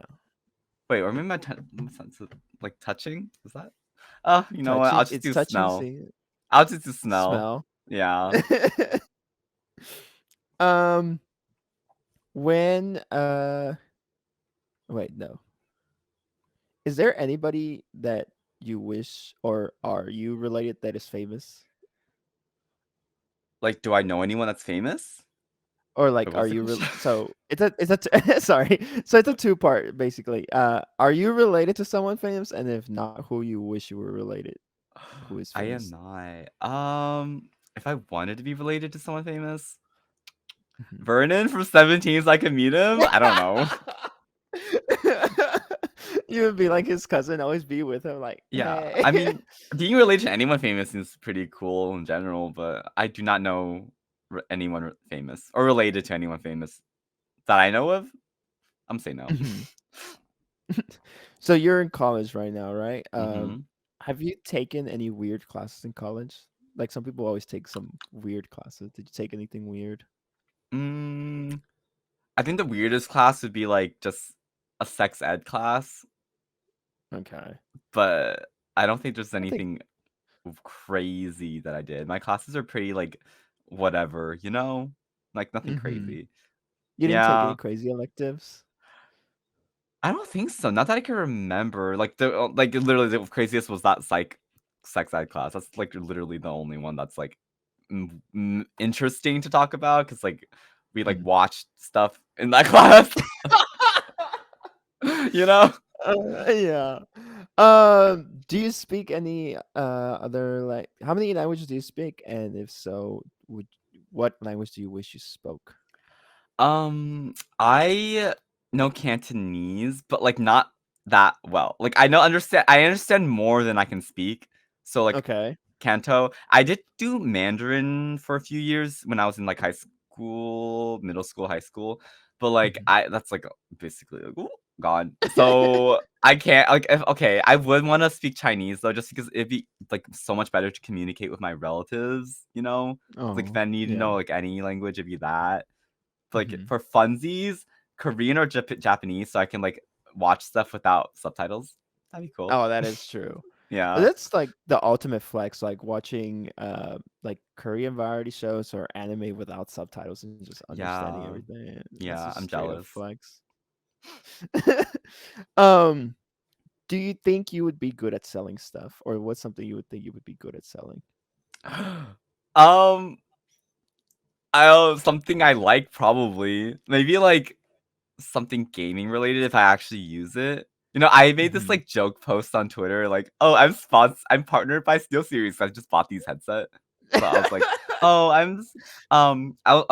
Wait, or maybe my sense of like touching is that? You know what? I'll Touching. just It's do touching. smell. See, I'll just do smell. smell. Yeah. um, when wait, no. Is there anybody that you wish or are you related that is famous? Like, do I know anyone that's famous? Or Wait, like, are what's the you question? so sorry. So it's a two part basically. Are you related to someone famous? And if not, who you wish you were related? Who is I am famous? not. If I wanted to be related to someone famous, Mhm. Vernon from 17 so I can meet him? I don't know. You would be like his cousin, always be with him, like, Yeah, hey. I mean, being related to anyone famous is pretty cool in general, but I do not know anyone famous or related to anyone famous that I know of. I'm saying no. Mhm. So you're in college right now, right? hmm Have you taken any weird classes in college? Like some people always take some weird classes. Did you take anything weird? Mm, I think the weirdest class would be like just a sex ed class, Okay. but I don't think there's I think anything crazy that I did. My classes are pretty like whatever, like nothing mhm. crazy. You didn't take any Yeah. crazy electives? I don't think so. Not that I can remember. Like like literally the craziest was that sex ed class. That's like literally the only one that's like interesting to talk about because like we like Mhm. watched stuff in that class. you know? Yeah. Do you speak any other like how many languages do you speak? And if so, would what language do you wish you spoke? I know Cantonese, but like not that well. Like I understand more than I can speak. So like Okay. Canto. I did do Mandarin for a few years when I was in like high school, middle school, high school. But like Mhm. I that's like basically like, ooh, gone. So I can't like okay, I would want to speak Chinese though, just because it'd be like so much better to communicate with my relatives, you know? Like if Oh, I need to yeah. know like any language, it'd be that. But like Mhm. for funsies, Korean or Japanese, so I can like watch stuff without subtitles. That'd be cool. Oh, that is true. Yeah. That's like the ultimate flex, like watching like Korean variety shows or anime without subtitles and just understanding Yeah. everything. That's Yeah, just I'm straight up jealous. flex. um, do you think you would be good at selling stuff, or what's something you would think you would be good at selling? um, I something I like probably. Maybe like something gaming related if I actually use it. I made this Hmm. like joke post on Twitter like, "Oh, I'm partnered by SteelSeries. I just bought these headset." but I was like, "Oh,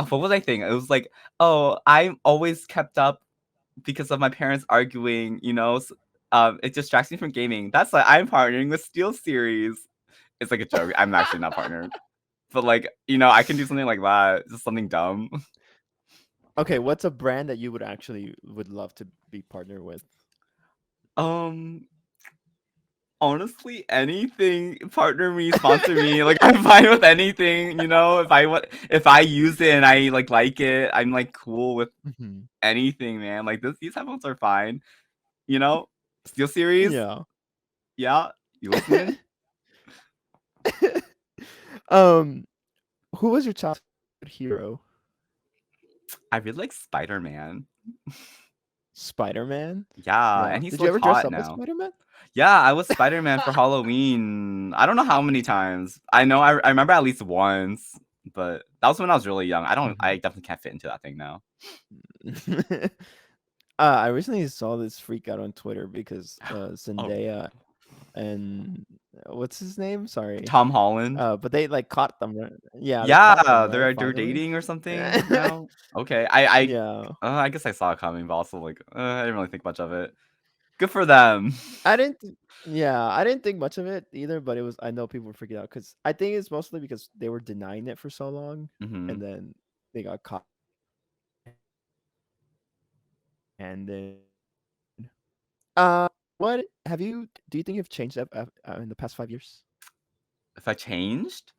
what was I thinking?" It was like, "Oh, I'm always kept up because of my parents arguing, it distracts me from gaming. That's why I'm partnering with Steel Series." It's like a joke. I'm actually not partnered. But like, I can do something like that. Just something dumb. Okay, what's a brand that you would love to be partnered with? Um, Honestly, anything, partner me, sponsor me. Like I'm fine with anything, if I use it and I like it, I'm like cool with Mhm. anything, man. Like these headphones are fine. You know? Steel Series? Yeah. Yeah? You listening? um, who was your childhood hero? I really like Spider-Man. Spider-Man? Yeah, Yeah. and he's Did you look ever dress hot up as now. Spider-Man? Yeah, I was Spider-Man for Halloween. I don't know how many times. I know I remember at least once, but that was when I was really young. I Mhm. definitely can't fit into that thing now. I recently saw this freak out on Twitter because Oh, Zendaya and what's his name? Sorry. Tom Holland. But they like caught them. Yeah, they caught them, Yeah, right? they're Finally. dating or something now. Okay, Yeah. I guess I saw it coming, but also like I didn't really think much of it. Good for them. I didn't yeah, I didn't think much of it either, but I know people were freaking out because I think it's mostly because they were denying it for so long Hmm. and then they got caught and then what have you do you think you've changed up in the past 5 years? If I changed,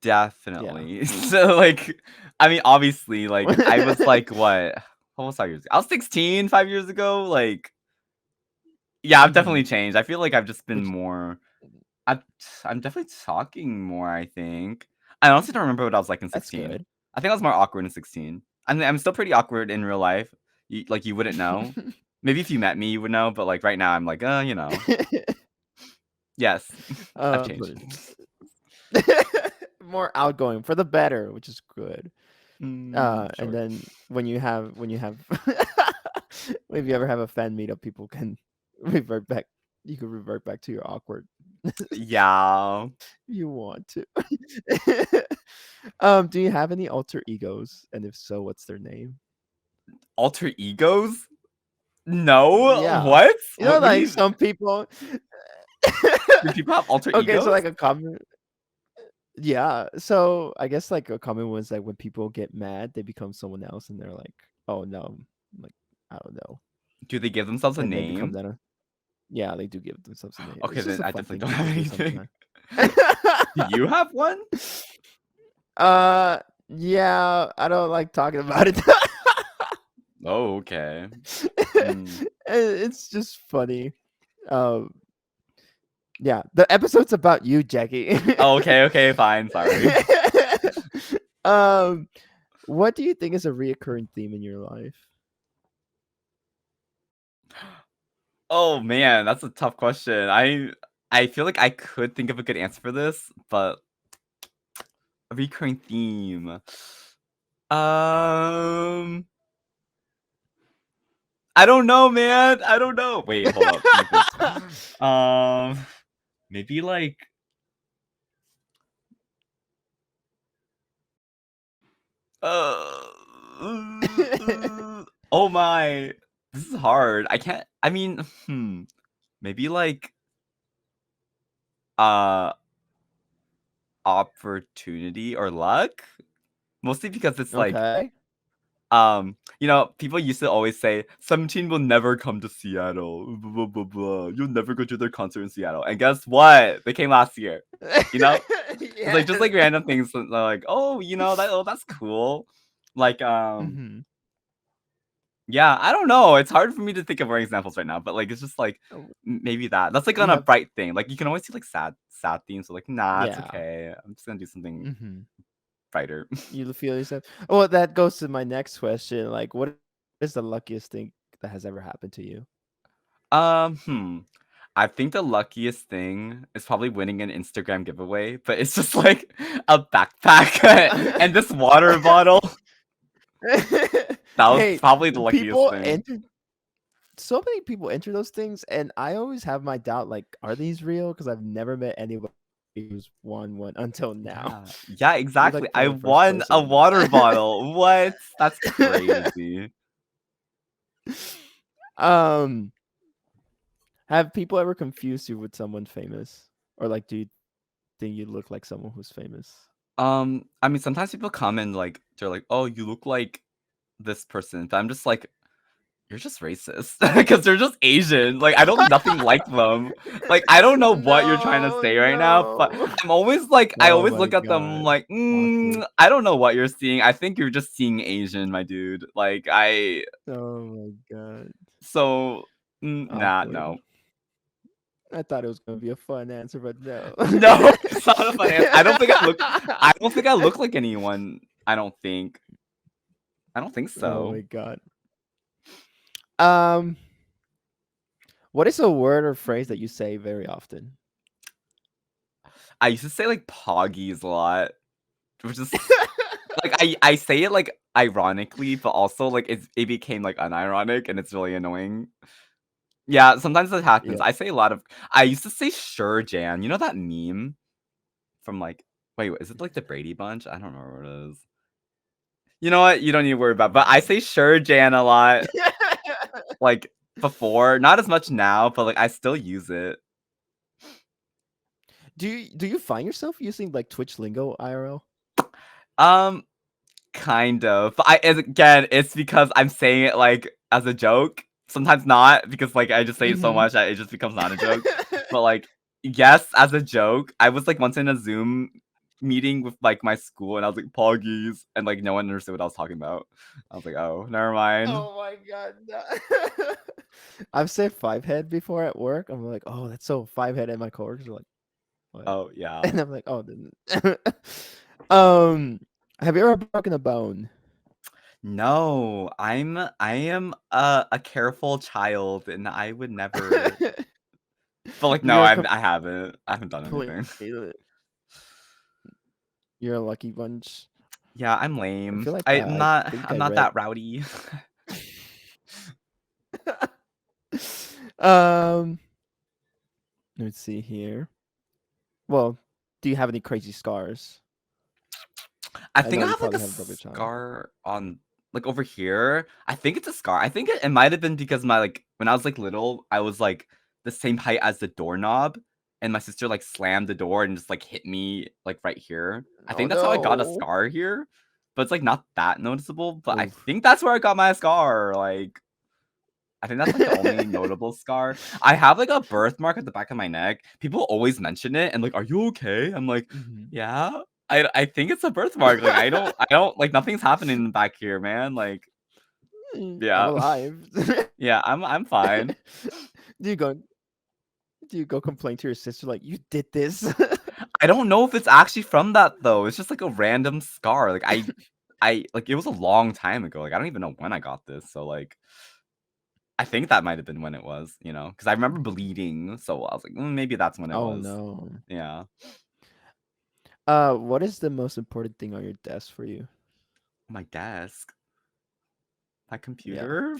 Yeah. definitely. So like, I mean, obviously, like I was like what was 5 years ago? I was 16 5 years ago. Like, yeah, I've definitely Mhm. changed. I feel like I've just been Which more. I, I'm definitely talking more. I think. I honestly don't remember what I was like in that's 16. good. I think I was more awkward in 16. I'm still pretty awkward in real life. You wouldn't know. Maybe if you met me, you would know. But like right now, I'm like, yes, I've But changed. more outgoing for the better, which is good. And Sure. then when you have if you ever have a fan meetup, people can revert back. You can revert back to your awkward Yeah. you want to. Do you have any alter egos? And if so, what's their name? Alter egos? No. Yeah. What? You know, What do like you? some people. Do people have alter Okay, so egos? like a common. Yeah, so I guess like a common one is like when people get mad, they become someone else, and they're like, "Oh no, like I don't know," Do they give themselves a and they become name? that. Yeah, they do give themselves a name. Okay, It's just then a I fun definitely thing don't have people do anything. sometimes. Do you have one? uh, yeah, I don't like talking about it. Oh, okay. Hmm. It's just funny. Um, yeah, the episode's about you, Jackie. Oh, okay, fine. Sorry. um, what do you think is a reoccurring theme in your life? Oh man, that's a tough question. I feel like I could think of a good answer for this, but a recurring theme. Um, I don't know, man. I don't know. Wait, hold up. Let me think. Maybe like uh, oh my, this is hard. I can't. I mean, maybe like uh, opportunity or luck. Mostly because it's like Okay. people used to always say 17 will never come to Seattle. Blah, blah, blah, blah. You'll never go to their concert in Seattle. And guess what? They came last year. You know? It's like just Yes. like random things that are like, oh, that's cool. Like, Mhm. yeah, I don't know. It's hard for me to think of more examples right now, but like it's just like Oh, maybe that. That's like you on a have bright thing. Like you can always see like sad themes. So like, nah, it's yeah. okay. I'm just gonna do something Mhm. brighter. You feel yourself. Well, that goes to my next question. Like, what is the luckiest thing that has ever happened to you? Um, hmm. I think the luckiest thing is probably winning an Instagram giveaway, but it's just like a backpack and this water bottle. That was Hey, probably the luckiest people thing. enter so many people enter those things, and I always have my doubt. Like, are these real? Because I've never met anybody who's won one until now. Yeah, You're exactly. like I the first won a person. water bottle. What? That's crazy. um, have people ever confused you with someone famous, or like, do you think you look like someone who's famous? I mean, sometimes people come and like they're like, "Oh, you look like this person," but I'm just like, "You're just racist," because they're just Asian. Like, I don't nothing like them. Like, I don't know what you're trying to No, say right now, but no. I'm always like, I Oh always my look at them god. like, Awkward. I don't know what you're seeing. I think you're just seeing Asian, my dude. Like, Oh my god. so, nah, Awkward. no. I thought it was gonna be a fun answer, but no. No, it's not a fun answer. I don't think I look like anyone. I don't think. I don't think Oh so. my god. Um, what is a word or phrase that you say very often? I used to say like poggies a lot, which is like I say it like ironically, but also like it became like unironic and it's really annoying. Yeah, sometimes that happens. Yeah. I used to say sure Jan. You know that meme from like wait, is it like the Brady Bunch? I don't remember what it is. You know what? You don't need to worry about. But I say sure Jan a lot. Like before, not as much now, but like I still use it. Do you find yourself using like Twitch lingo IRL? Um, kind of. But again, it's because I'm saying it like as a joke. Sometimes not because like I just say it so Mm-hmm. much that it just becomes not a joke. But like yes, as a joke. I was like once in a Zoom meeting with like my school and I was like poggies and like no one understood what I was talking about. I was like, oh, never mind. Oh my god. No. I've said five head before at work. I'm like, oh, that's so five head, and my coworkers are like, what? Oh yeah. And I'm like, oh, then. um, have you ever broken a bone? No, I am a careful child and I would never. But like no, You're I haven't. I haven't done anything. completely. You're a lucky bunch. Yeah, I'm I lame. feel like I think I'm I not read. that rowdy. um, let's see here. Well, do you have any crazy scars? I I think know I you have like a probably have broken child. scar on like over here. I think it's a scar. I think it might have been because my like when I was like little, I was like the same height as the doorknob, and my sister like slammed the door and just like hit me like right here. I Oh think that's how I got a no! scar here, but it's like not that noticeable. But I Oof. think that's where I got my scar. Like I think that's like the only notable scar. I have like a birthmark at the back of my neck. People always mention it and like, "Are you okay?" I'm like, Mhm. "Yeah." I think it's a birthmark. Like I don't like nothing's happening back here, man. Like, I'm yeah. alive. Yeah, I'm fine. do you go? Do you go complain to your sister like you did this? I don't know if it's actually from that though. It's just like a random scar. Like I like it was a long time ago. Like I don't even know when I got this. So like I think that might have been when it was, because I remember bleeding. So I was like, maybe that's when it Oh was. no. Yeah. What is the most important thing on your desk for you? My desk. My Yeah. computer?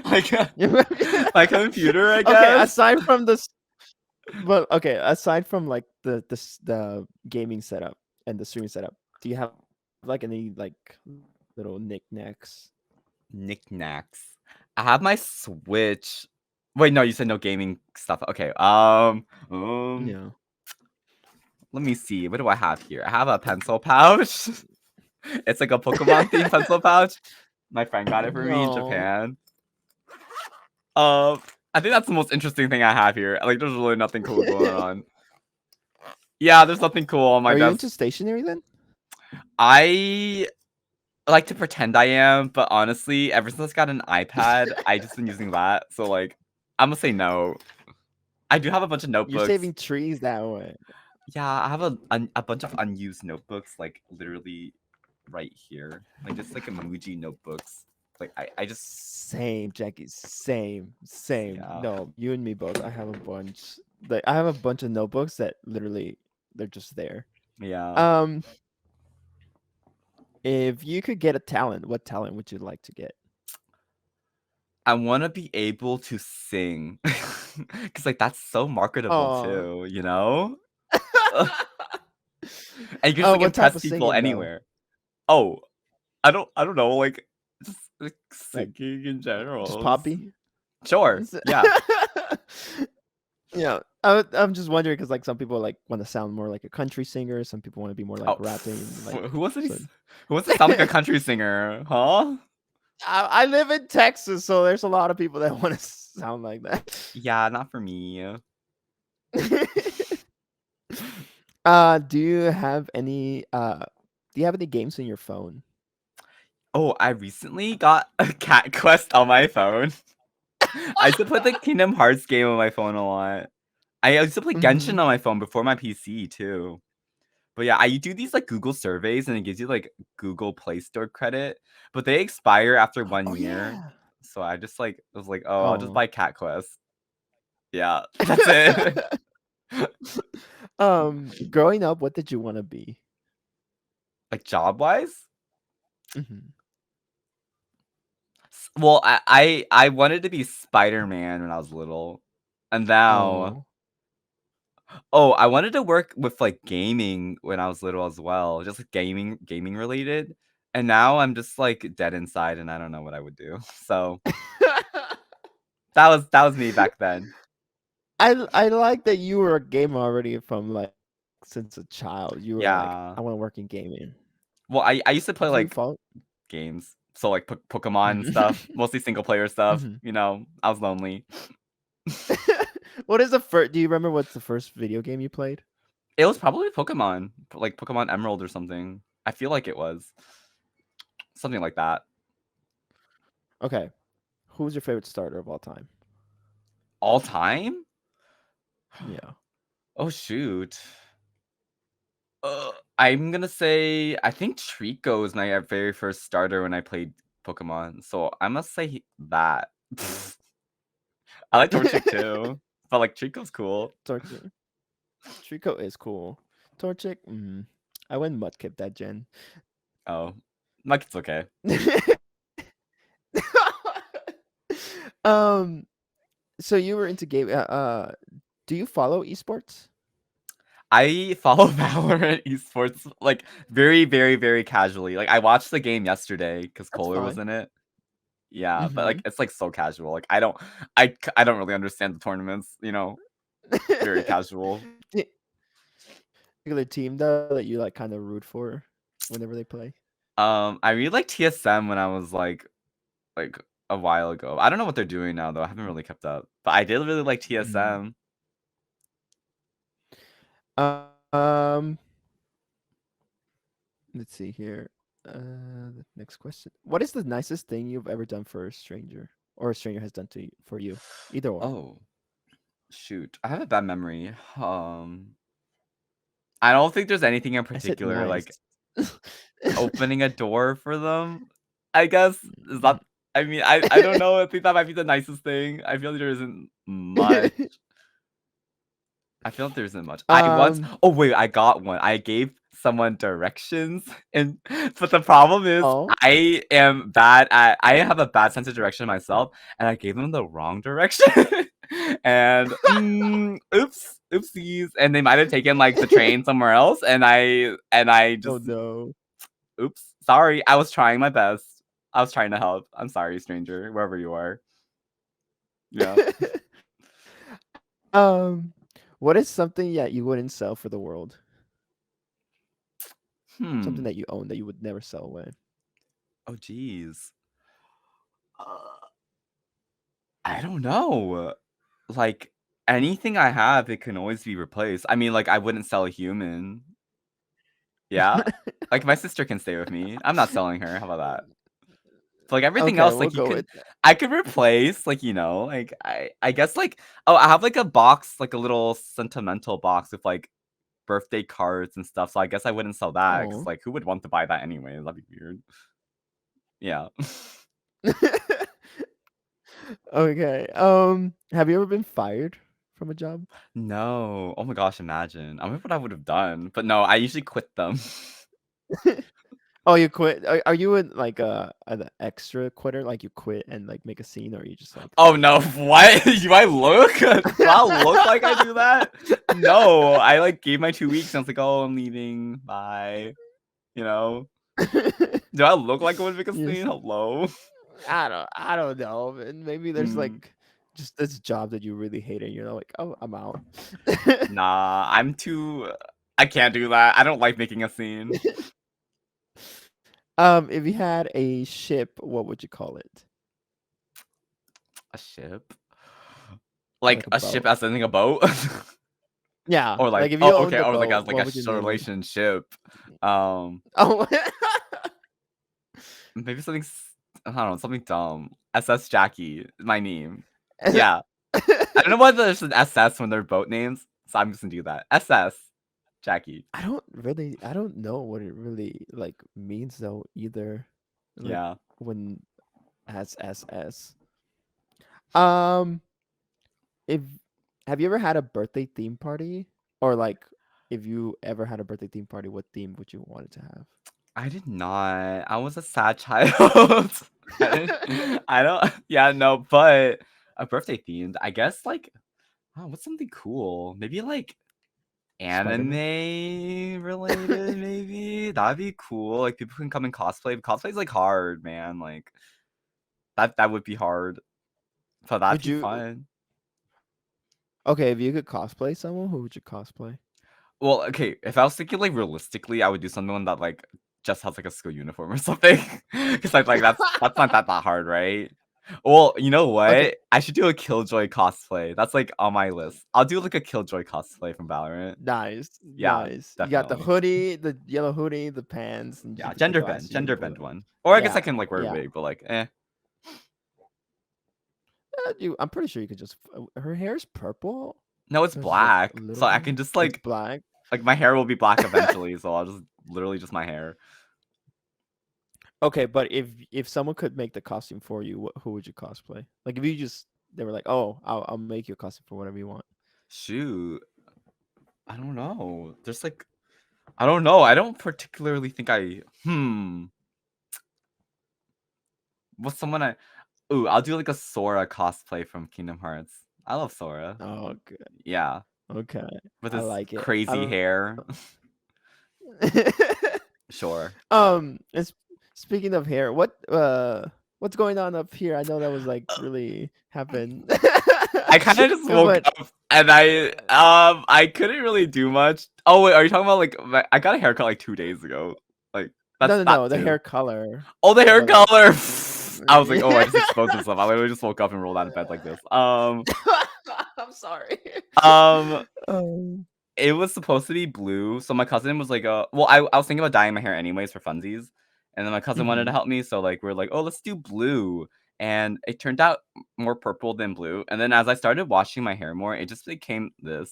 Like, my computer, I Okay, guess? aside from like the gaming setup and the streaming setup, do you have like any like little knickknacks? Knickknacks. I have my Switch. Wait, no, you said no gaming stuff. Okay, Yeah. let me see. What do I have here? I have a pencil pouch. It's like a Pokemon themed pencil pouch. My friend got it for me in No. Japan. Um, I think that's the most interesting thing I have here. Like, there's really nothing cool going on. Yeah, there's nothing cool on my Are you desk. into stationery then? I like to pretend I am, but honestly, ever since I got an iPad, I just been using that. So like, I'm gonna say no. I do have a bunch of You're notebooks. saving trees that way. Yeah, I have a bunch of unused notebooks, like literally right here, like just like emoji notebooks. Like I just Same, Jackie. Same. yeah No, you and me both. I have a bunch. Like I have a bunch of notebooks that literally they're just there. yeah. Um, if you could get a talent, what talent would you like to get? I want to be able to sing, because like that's so marketable Oh, too, you know? And you can just Oh, like what type impress of people singing though? anywhere. Oh, I don't know, like just like Like singing in just general. poppy? Sure. Is it- Yeah. Yeah, I'm just wondering because like some people like want to sound more like a country singer, some people want to be more like Oh, rapping, like who wants to be so. who wants to sound like a country singer, huh? I live in Texas, so there's a lot of people that want to sound like that. Yeah, not for me. Do you have any games in your phone? Oh, I recently got a cat quest on my phone. I used to play the Kingdom Hearts game on my phone a lot. I used to play Genshin Mhm. on my phone before my PC too. But yeah, I do these like Google surveys and it gives you like Google Play Store credit, but they expire after Oh 1 year. yeah. So I just like was like, oh, I'll just Oh. buy Cat Quest. Yeah, that's it. Growing up, what did you want to be? Like job wise, Mhm. well, I wanted to be Spider-Man when I was little, and now Oh. oh, I wanted to work with like gaming when I was little as well, just like gaming related. And now I'm just like dead inside, and I don't know what I would do. So that was me back then. I like that you were a gamer already from like since a child. You were like, Yeah. I want to work in gaming. Well, I used to play Do you like follow? games, so like Pokemon and stuff, Mhm. mostly single player stuff. Mhm. You know, I was lonely. What is the first? Do you remember what's the first video game you played? It was probably Pokemon, like Pokemon Emerald or something. I feel like it was something like that. Okay. Who's your favorite starter of all time? All time? Yeah. Oh shoot. I'm gonna say I think Trico was my very first starter when I played Pokemon, so I must say that. I like Torchic too, but like Trico's cool. Torchic. Trico is cool. Torchic. I went Mudkip that gen. Oh, like it's okay. um. So you were into game. Do you follow esports? I follow Valorant esports like very, very, very casually. Like I watched the game yesterday because That's Kohler was fine. in it. Yeah, but like Mm-hmm. it's like so casual. Like I don't really understand the tournaments. You know, very casual. Particular team though that you like kind of root for whenever they play? I really like TSM when I was like a while ago. I don't know what they're doing now though. I haven't really kept up. But I did really like Mm. TSM. Um, let's see here. The next question. What is the nicest thing you've ever done for a stranger, or a stranger has done to you, for you? Either or. Oh, shoot. I have a bad memory. I don't think there's anything in I said particular nice. like opening a door for them. I guess is Mhm. that I mean, I don't know. I think that might be the nicest thing. I feel like there isn't much. I feel like there isn't much. I once um. oh wait, I got one. I gave someone directions and but the problem is Oh. I have a bad sense of direction myself and I gave them the wrong direction. And oops, oopsies. And they might have taken like the train somewhere else and I Oh just no. oops, sorry. I was trying my best. I was trying to help. I'm sorry, stranger, wherever you are. Yeah. um. What is something that you wouldn't sell for the world? Something Hmm. that you own that you would never sell away. Oh geez. Uh, I don't know. Like anything I have, it can always be replaced. I mean, like I wouldn't sell a human. Yeah. Like my sister can stay with me. I'm not selling her. How about that? So, like everything Okay, else, we'll like you go could with that. I could replace, like, like I guess like oh, I have like a box, like a little sentimental box with like birthday cards and stuff. So I guess I wouldn't sell that because Oh. like who would want to buy that anyway? That'd be weird. Yeah. Okay. Have you ever been fired from a job? No. Oh my gosh, imagine. I wonder what I would have done. But no, I usually quit them. Oh, you quit? Are you in like an extra quitter? Like you quit and like make a scene, or are you just like Oh no, what? Do I look? Do I look like I do that? No, I like gave my 2 weeks and I was like, oh, I'm leaving. Bye. You know? Do I look like I would make a Yes. scene? Hello? I don't know. And maybe there's Mm, like just this job that you really hate, and you're like, oh, I'm out. nah, I'm too. I can't do that. I don't like making a scene. If you had a ship, what would you call it? A ship? Like Like a a ship boat? as in a boat? Yeah, Or like like, if you oh, owned okay. a Or like boat, as like what a would you name it? relationship. Um, Oh, maybe something. I don't know, something dumb. SS Jackie, my name. Yeah. I don't know why there's an SS when they're boat names, so I'm just gonna do that. SS Jackie. I don't know what it really like means though either. Like Yeah. when SSS. Um, if have you ever had a birthday theme party, or like if you ever had a birthday theme party, what theme would you want it to have? I did not. I was a sad child. I didn't. I don't. Yeah, no. But a birthday themed. I guess like. Oh, what's something cool? Maybe like Spider-Man? anime related. Maybe that'd be cool. Like people can come and cosplay. But cosplay's like hard, man. Like that would be hard. But that'd Would be you fun. Okay, if you could cosplay someone, who would you cosplay? Well, okay, if I was thinking like realistically, I would do something that like just has like a school uniform or something. Because like that's not that hard, right? Well, you know Okay, what? I should do a Killjoy cosplay. That's like on my list. I'll do like a Killjoy cosplay from Valorant. nice, Yeah, nice. You got the definitely. hoodie, the yellow hoodie, the pants, and Yeah, the glasses, and gender blue. bend one. Or I guess I Yeah, can like wear a yeah. wig, but like, eh. I'm pretty sure you could just. Her hair's purple, No, it's so it's like a black, little so I bit. can just It's black. like my hair will be black eventually, so I'll just literally just my hair. Okay, but if someone could make the costume for you, who would you cosplay? Like if you just they were like, "Oh, I'll make you a costume for whatever you want." Shoot, I don't know. There's like I don't know. I don't particularly think I what's someone I ooh, I'll do like a Sora cosplay from Kingdom Hearts. I love Sora. Oh, good. Yeah, Okay, with I his like it. crazy hair. Sure. It's speaking of hair, what's going on up here? I know that was like really happened. I kind of just woke But up and I couldn't really do much. Oh wait, are you talking about like I got a haircut like 2 days ago? Like that's that no, the too. hair color. Oh, the hair But like color. I was like, oh, I just exposed myself. I literally just woke up and rolled out of bed like this. I'm sorry. Um, Um, it was supposed to be blue. So my cousin was like, well, I was thinking about dyeing my hair anyways for funsies. And then my cousin wanted to mhm. help me. So like, we're like, oh, let's do blue. And it turned out more purple than blue. And then as I started washing my hair more, it just became this.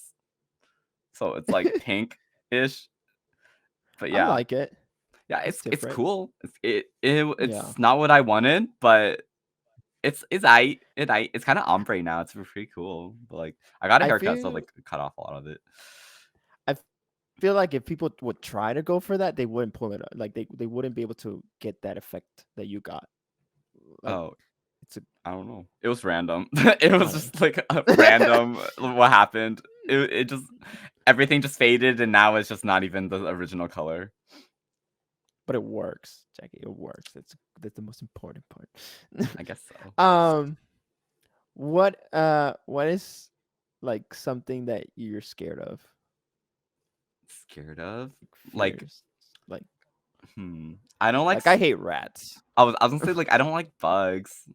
So it's like pink-ish. But I yeah. like it. Yeah, It's it's different. cool. Yeah. It's not what I wanted, but it's kind of ombre now. It's pretty cool. But like I got a I haircut, so feel like cut off a lot of it. I feel like if people would try to go for that, they wouldn't pull it up. Like they wouldn't be able to get that effect that you got. Like Oh, it's a I don't know. It was random. It I was don't just like a random what happened. It just everything just faded and now it's just not even the original color. but it works, Jackie. It works. That's the most important part. I guess so. um, what is like something that you're scared of? Scared of? Like, Fears, like I don't like I hate rats. I was gonna say like I don't like bugs.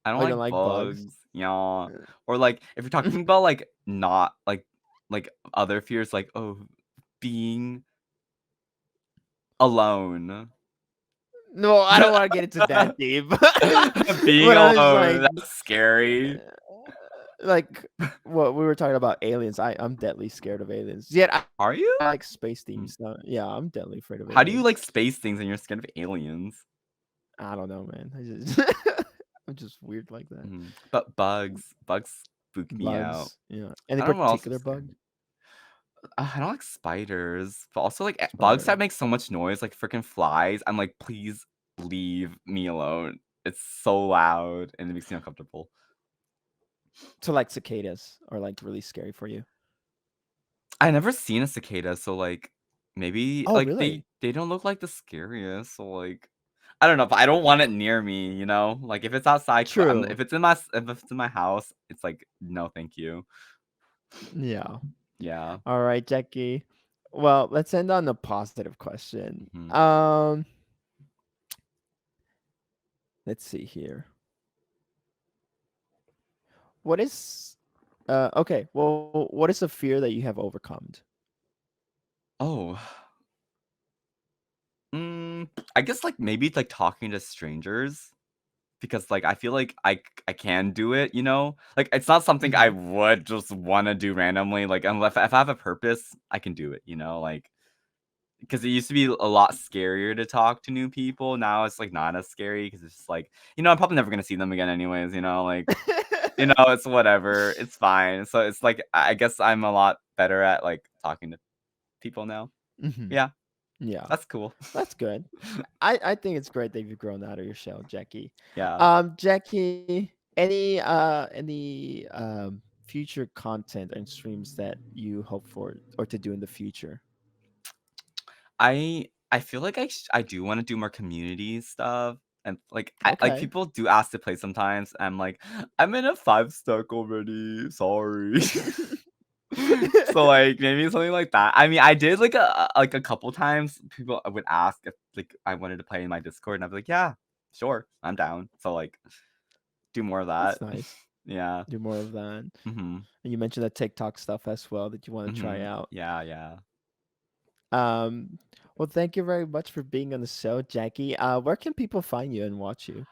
I don't Oh, you like don't like bugs? bugs. Yeah. Uh, Or like if you're talking about like not like other fears like oh being alone. No, I don't want to get into that deep. Being But I was alone, that's scary. like what we were talking about aliens. I'm deadly scared of aliens. Yet Are you? I like space Hmm. themes. So yeah, I'm deadly afraid of How do you like aliens. space things and you're scared of aliens? I don't know, man. I just I'm just weird like that. But bugs spook me out. Bugs, yeah. Any I don't know what else I'm particular scared bug? of. I don't like spiders, but also like bugs that Spider. make so much noise, like freaking flies. I'm like, please leave me alone. It's so loud and it makes me uncomfortable. So like cicadas are like really scary for you. I never seen a cicada, so like maybe Oh, like really? they don't look like the scariest. So like I don't know, but I don't want it near me. You know, like if it's outside, True. if it's in my if it's in my house, it's like no, thank you. Yeah. Yeah. All right, Jackie. Well, let's end on a positive question. Hmm. Let's see here. What is okay, well, what is a fear that you have overcome? Oh. I guess like maybe like talking to strangers because like I feel like I can do it, you know? Like it's not something I Mhm. would just want to do randomly. Like unless if I have a purpose, I can do it, you know? Like because it used to be a lot scarier to talk to new people. Now it's like not as scary because it's just like, I'm probably never gonna see them again anyways, like it's whatever. It's fine. So it's like I guess I'm a lot better at like talking to people now. Mhm. Yeah, Yeah. that's cool. That's good. I think it's great that you've grown out of your shell, Jackie. Yeah. Jackie, any future content and streams that you hope for or to do in the future? I feel like I do wanna do more community stuff, and, like, Okay. people do ask to play sometimes, I'm like, "I'm in a 5 stack already, sorry." So, like, maybe something like that. I mean, I did, like, a couple times, people would ask if, like, I wanted to play in my Discord, and I'd be like, "Yeah, sure, I'm down." So, like, do more of That's that. nice. Yeah. Do more of that. Mhm. And you mentioned the TikTok stuff as well that you want to try Mhm. out. Yeah, yeah. Um, well, thank you very much for being on the show, Jackie. Where can people find you and watch you?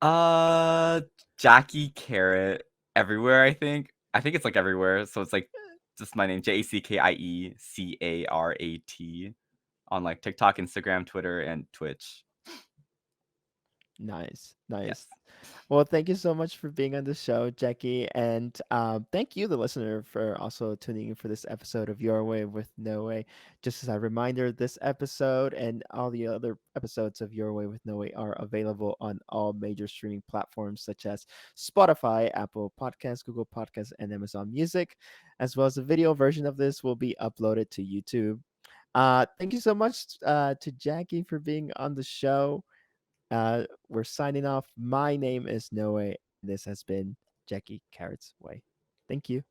Uh, Jackie Carrot everywhere, I think. I think it's, like, everywhere, so it's, like, just my name, JackieCarat on, like, TikTok, Instagram, Twitter, and Twitch. Nice, nice. Yes. Well, thank you so much for being on the show, Jackie, and thank you, the listener, for also tuning in for this episode of Your Way with No Way. Just as a reminder, this episode and all the other episodes of Your Way with No Way are available on all major streaming platforms such as Spotify, Apple Podcasts, Google Podcasts, and Amazon Music, as well as the video version of this will be uploaded to YouTube. Thank you so much to Jackie for being on the show. We're signing off. My name is Noe, and this has been Jackie Carrot's Way. Thank you.